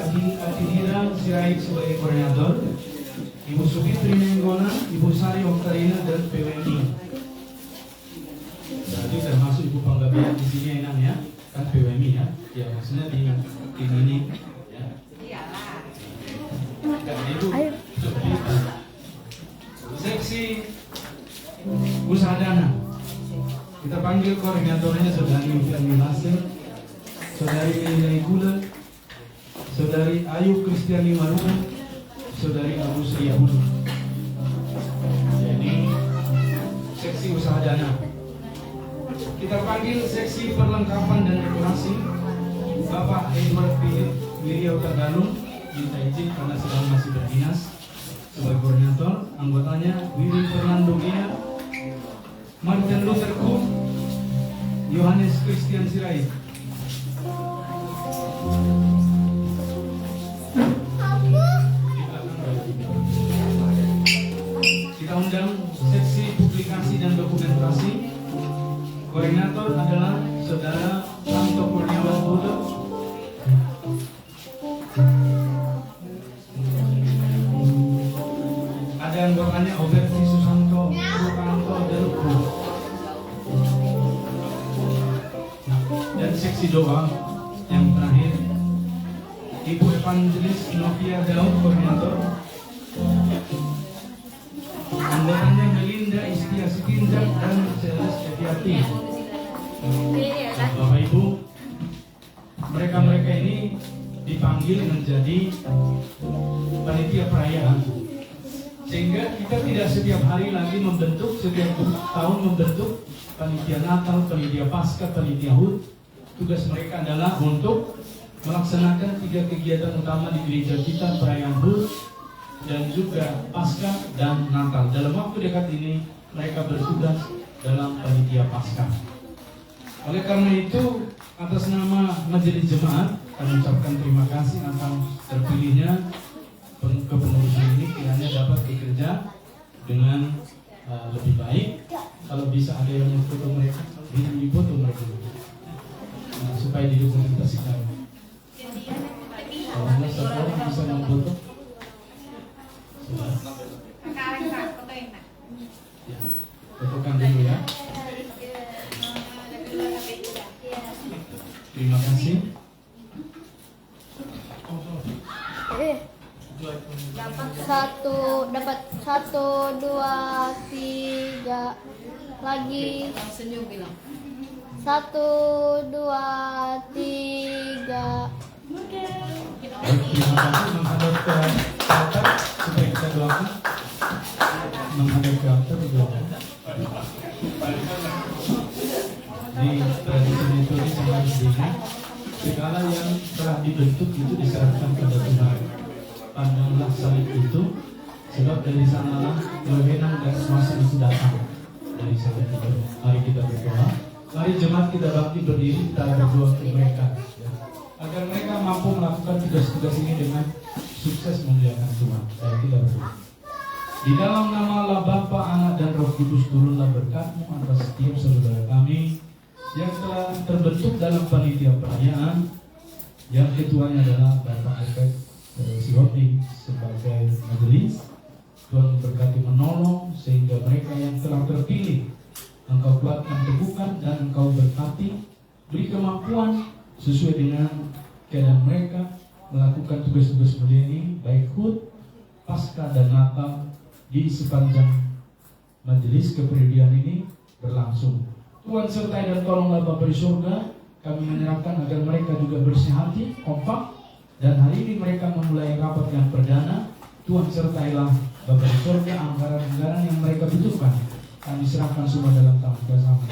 Adhira Sirait sebagai koordinator, Ibu Sukitri Nenggona, Ibu Sari Oktarina, dan PWNI. Jadi termasuk Ibu Panggabean di sini enak ya, kan PWMI ya, ya maksudnya di tim ini ya. Dan itu seksi usaha dana. Kita panggil koordinatornya Saudari Ufiani Nasir, Saudari Lili Gula, Saudari Ayu Kristiani Maruka, Saudari Agus Riyahud. Jadi seksi usaha dana. Kita panggil seksi perlengkapan dan dekorasi Bapak Edward Philip Wiriau Tagalung, minta izin karena sedang masih berdinas sebagai koordinator. Anggotanya Willy Fernando Gia, Martin Luther Kum, Yohanes Christian Sirait. Kita undang seksi publikasi dan dokumentasi. Koordinator adalah Saudara Santo Kurniawan Budo. Ada anggotanya Oberti Susanto Rukanto Deruku. Dan seksi doa yang terakhir Ibu Evangelis Novia Daud, koordinator. Anggotanya Melinda Istia Sitinjak dan Celes Etiati. Bapak Ibu, mereka ini dipanggil menjadi panitia perayaan, sehingga kita tidak setiap hari lagi membentuk, setiap tahun membentuk panitia Natal, panitia Paskah, panitia HUT. Tugas mereka adalah untuk melaksanakan 3 kegiatan utama di gereja kita, perayaan HUT dan juga Paskah dan Natal. Dalam waktu dekat ini mereka bertugas dalam panitia Paskah. Oleh karena itu, atas nama Majelis Jemaat kami ucapkan terima kasih atas terpilihnya kepengurusan ini, kiranya dapat bekerja dengan lebih baik. Kalau bisa ada yang foto mereka, ini foto mereka supaya didokumentasikan. Kalau nggak semua bisa memfoto. Ya, fotokan dulu ya. Terima kasih. Dapat 1, 2, 3 lagi. Senyum bilang. 1, 2, 3. Terima kasih menghadap ke altar supaya kita doakan. Menghadap ke altar doakan. Di tradisi metode sama sendiri, segala yang telah dibentuk itu diserahkan kepada Tuhan. Pandanglah salib itu, sebab dari sanalah kewenangan dan kuasa itu datang. Dari salib itu, mari kita berdoa. Mari jemaat kita bakti berdiri, kita berdoa ke mereka, ya, agar mereka mampu melakukan tugas-tugas ini dengan sukses memuliakan Tuhan. Dan kita berdoa. Di dalam nama Allah Bapa, Anak dan Roh Kudus, turunlah berkat-Mu atas setiap saudara kami yang telah terbentuk dalam panitia perayaan, yang ketuanya adalah Bapak Alfred Sihoti sebagai majelis. Tuhan berkati menolong sehingga mereka yang telah terpilih Engkau kuatkan, teguhkan, dan Engkau berkati, beri kemampuan sesuai dengan keadaan mereka melakukan tugas-tugas mulia ini, baik HUT, Paskah dan menatap di sepanjang majelis kepribadian ini berlangsung. Tuhan sertai dan tolonglah Bapa di surga, kami menyerahkan agar mereka juga bersih hati, kompak, dan hari ini mereka memulai rapat yang perdana. Tuhan sertailah Bapa di surga, anggaran-anggaran yang mereka butuhkan kami serahkan semua dalam tangan kuasa-Mu.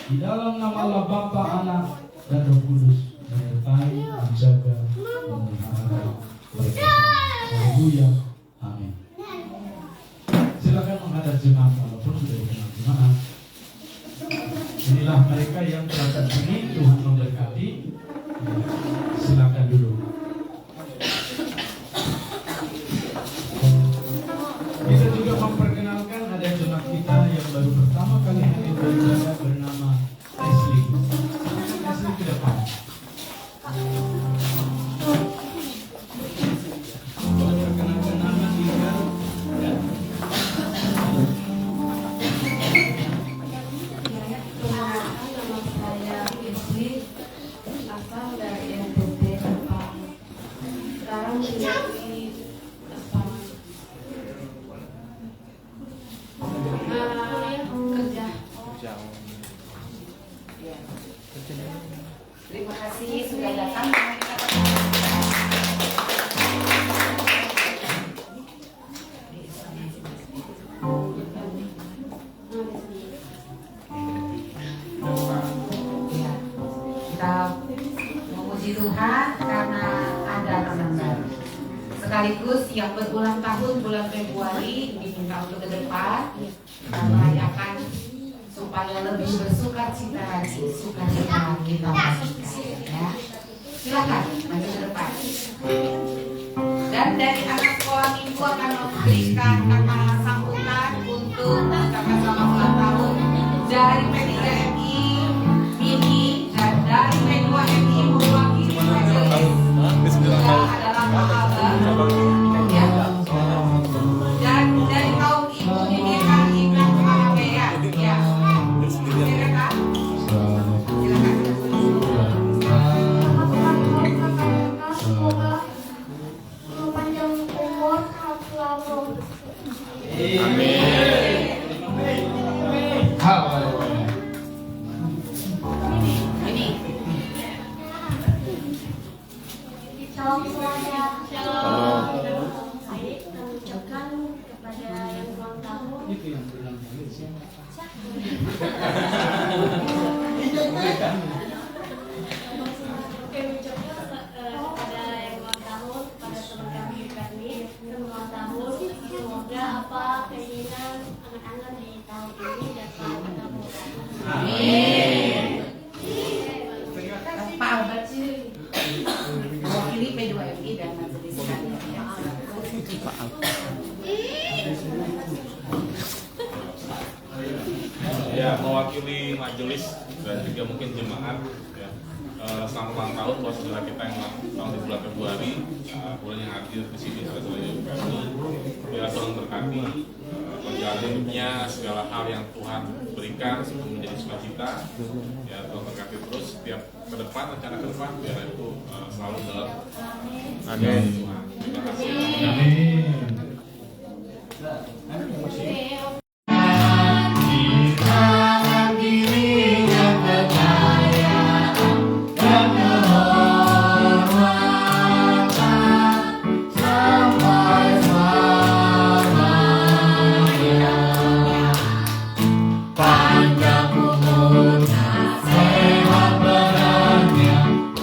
Di dalam nama Allah Bapa, Anak, dan Roh Kudus, menyertai, menjaga, memelihara mereka. Haleluya. Amin. Silakan menghadap jemaat walaupun sudah dikenal jemaat. Inilah mereka yang telah terpilih, Tuhan memberkati. Silakan dulu. Kita juga memperkenalkan ada jemaat kita yang baru pertama kali hadir beribadah bernama Ashley. Ashley ke depan. Perkenalkan nama kita. Ya. Nama saya Isli, asal dari NTT Jepang. Sekarang tinggal di Jepang. Kerja. Terima kasih sudah datang. Ya, kita memuji Tuhan karena ada tahun baru. Sekaligus yang berulang tahun bulan Februari diminta untuk ke depan kita merayakan supaya lebih bersuka cita lagi, sukacita kita bagikan, ya. Silakan maju ke depan. Dan dari anak sekolah minggu akan memberikan kata sambutan untuk ucapan selamat ulang tahun dari P3MI Mini dan dari P2MI mewakili majelis adalah Mahabar, ya. Dan dari kaum ibu di DKI dan Kemahamean, ya. Silakan. Semoga panjang umur selalu. Salam semuanya. Baik, kami ucapkan kepada yang ulang tahun. Kami ucapkan kepada yang ulang tahun, kepada teman kami, yang ulang tahun. Semoga apa keinginan anak-anak di tahun ini dapat dikabulkan. Amin. Pak Albaci mewakili P2MI dan majelis sekalian, ya. Ya, mewakili majelis dan juga mungkin jemaat, ya. Selamat ulang tahun buat saudara kita yang ulang tahun di bulan Februari, bulan yang hadir di sini saudara kami. Biar Tuhan berkati perjalanan hidupnya, segala hal yang Tuhan berikan sebelum menjadi sukacita. Ya, Tuhan berkati terus setiap ke depan, rencana ke depan biar itu selalu dalam Tuhan. Terima kasih. Amin.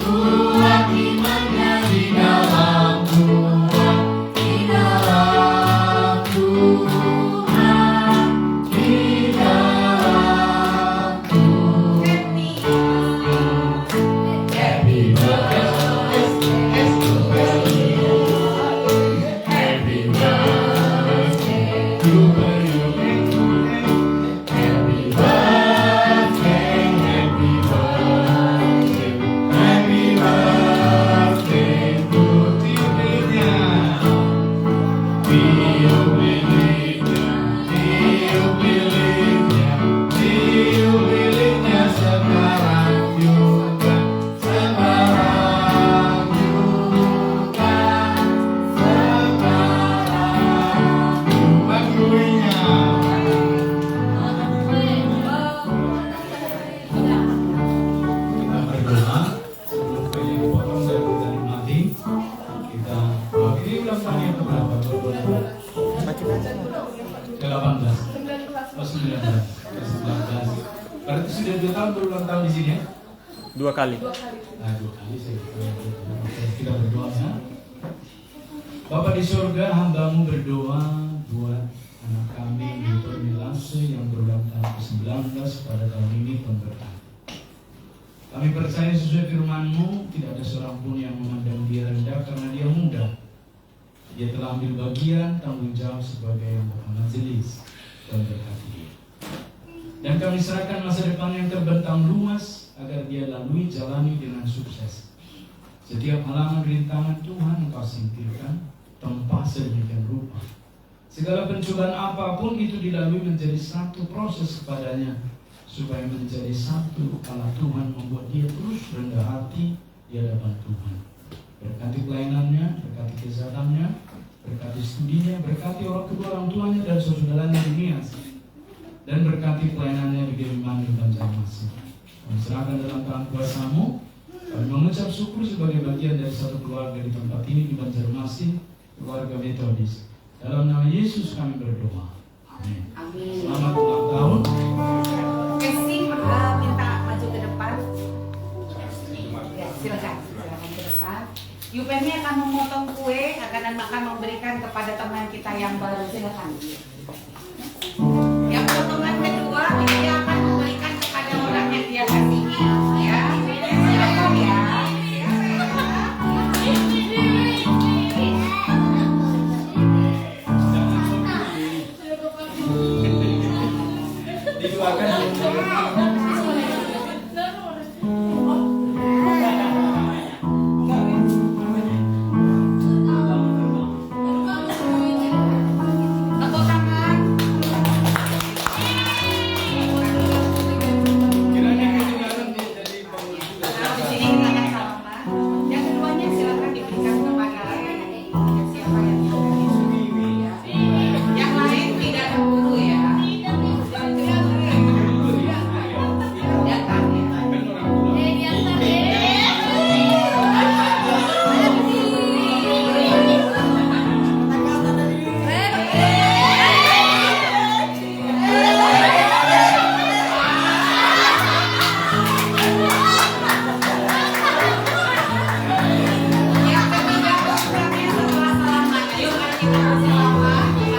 Kuat imannya di dalam Tuhan, di dalam Oh 19, 19. Berarti sudah 2 tahun berulang tahun di sini ya? 2 kali. 2 kali. Nah, 2 kali saya kita berdoa ya. Bapa di surga, hamba-Mu berdoa buat anak kami di Permilase yang berulang tahun ke-19 pada tahun ini pemberkatan. Kami percaya sesuai firman-Mu, tidak ada seorang pun yang memandang dia rendah karena dia muda. Dia telah ambil bagian tanggung jawab sebagai anggota majelis dan berkati dia. Dan kami serahkan masa depan yang terbentang luas agar dia lalui jalani dengan sukses. Setiap halangan rintangan Tuhan Engkau singkirkan, tempa sedemikian rupa. Segala pencobaan apapun itu dilalui menjadi satu proses kepadanya, supaya menjadi satu kala Tuhan membuat dia terus rendah hati di hadapan Tuhan. Berkati pelayanannya, berkati kesehatannya, berkati studinya, berkati kedua orang tuanya dan saudaranya di Nias, dan berkati pelayanannya di Geriman dan Banjarmasin. Kami serahkan dalam tangan kuasa-Mu. Kami mengucap syukur sebagai bagian dari satu keluarga di tempat ini di Banjarmasin, keluarga Metodis. Dalam nama Yesus kami berdoa. Amin. Selamat ulang tahun. Esi minta maju ke depan. Ya, silakan ke depan. Yupeni akan memotong kue, akan memberikan kepada teman kita yang baru. Silakan. Yang potongan kedua dia akan memberikan kepada orang yang dia kasihi. Ya, silakan ya. Tepuk tangan. Kiranya ketinggalan dia jadi penguji. Di sini kita akan salaman. Yang keduanya silakan diberikan kepada siapa yang ya. Yang lain tidak terburu ya. Datang ya. Kan orang tua. Yang ketiga programnya setelah salaman. Ayo mari kita bersalaman.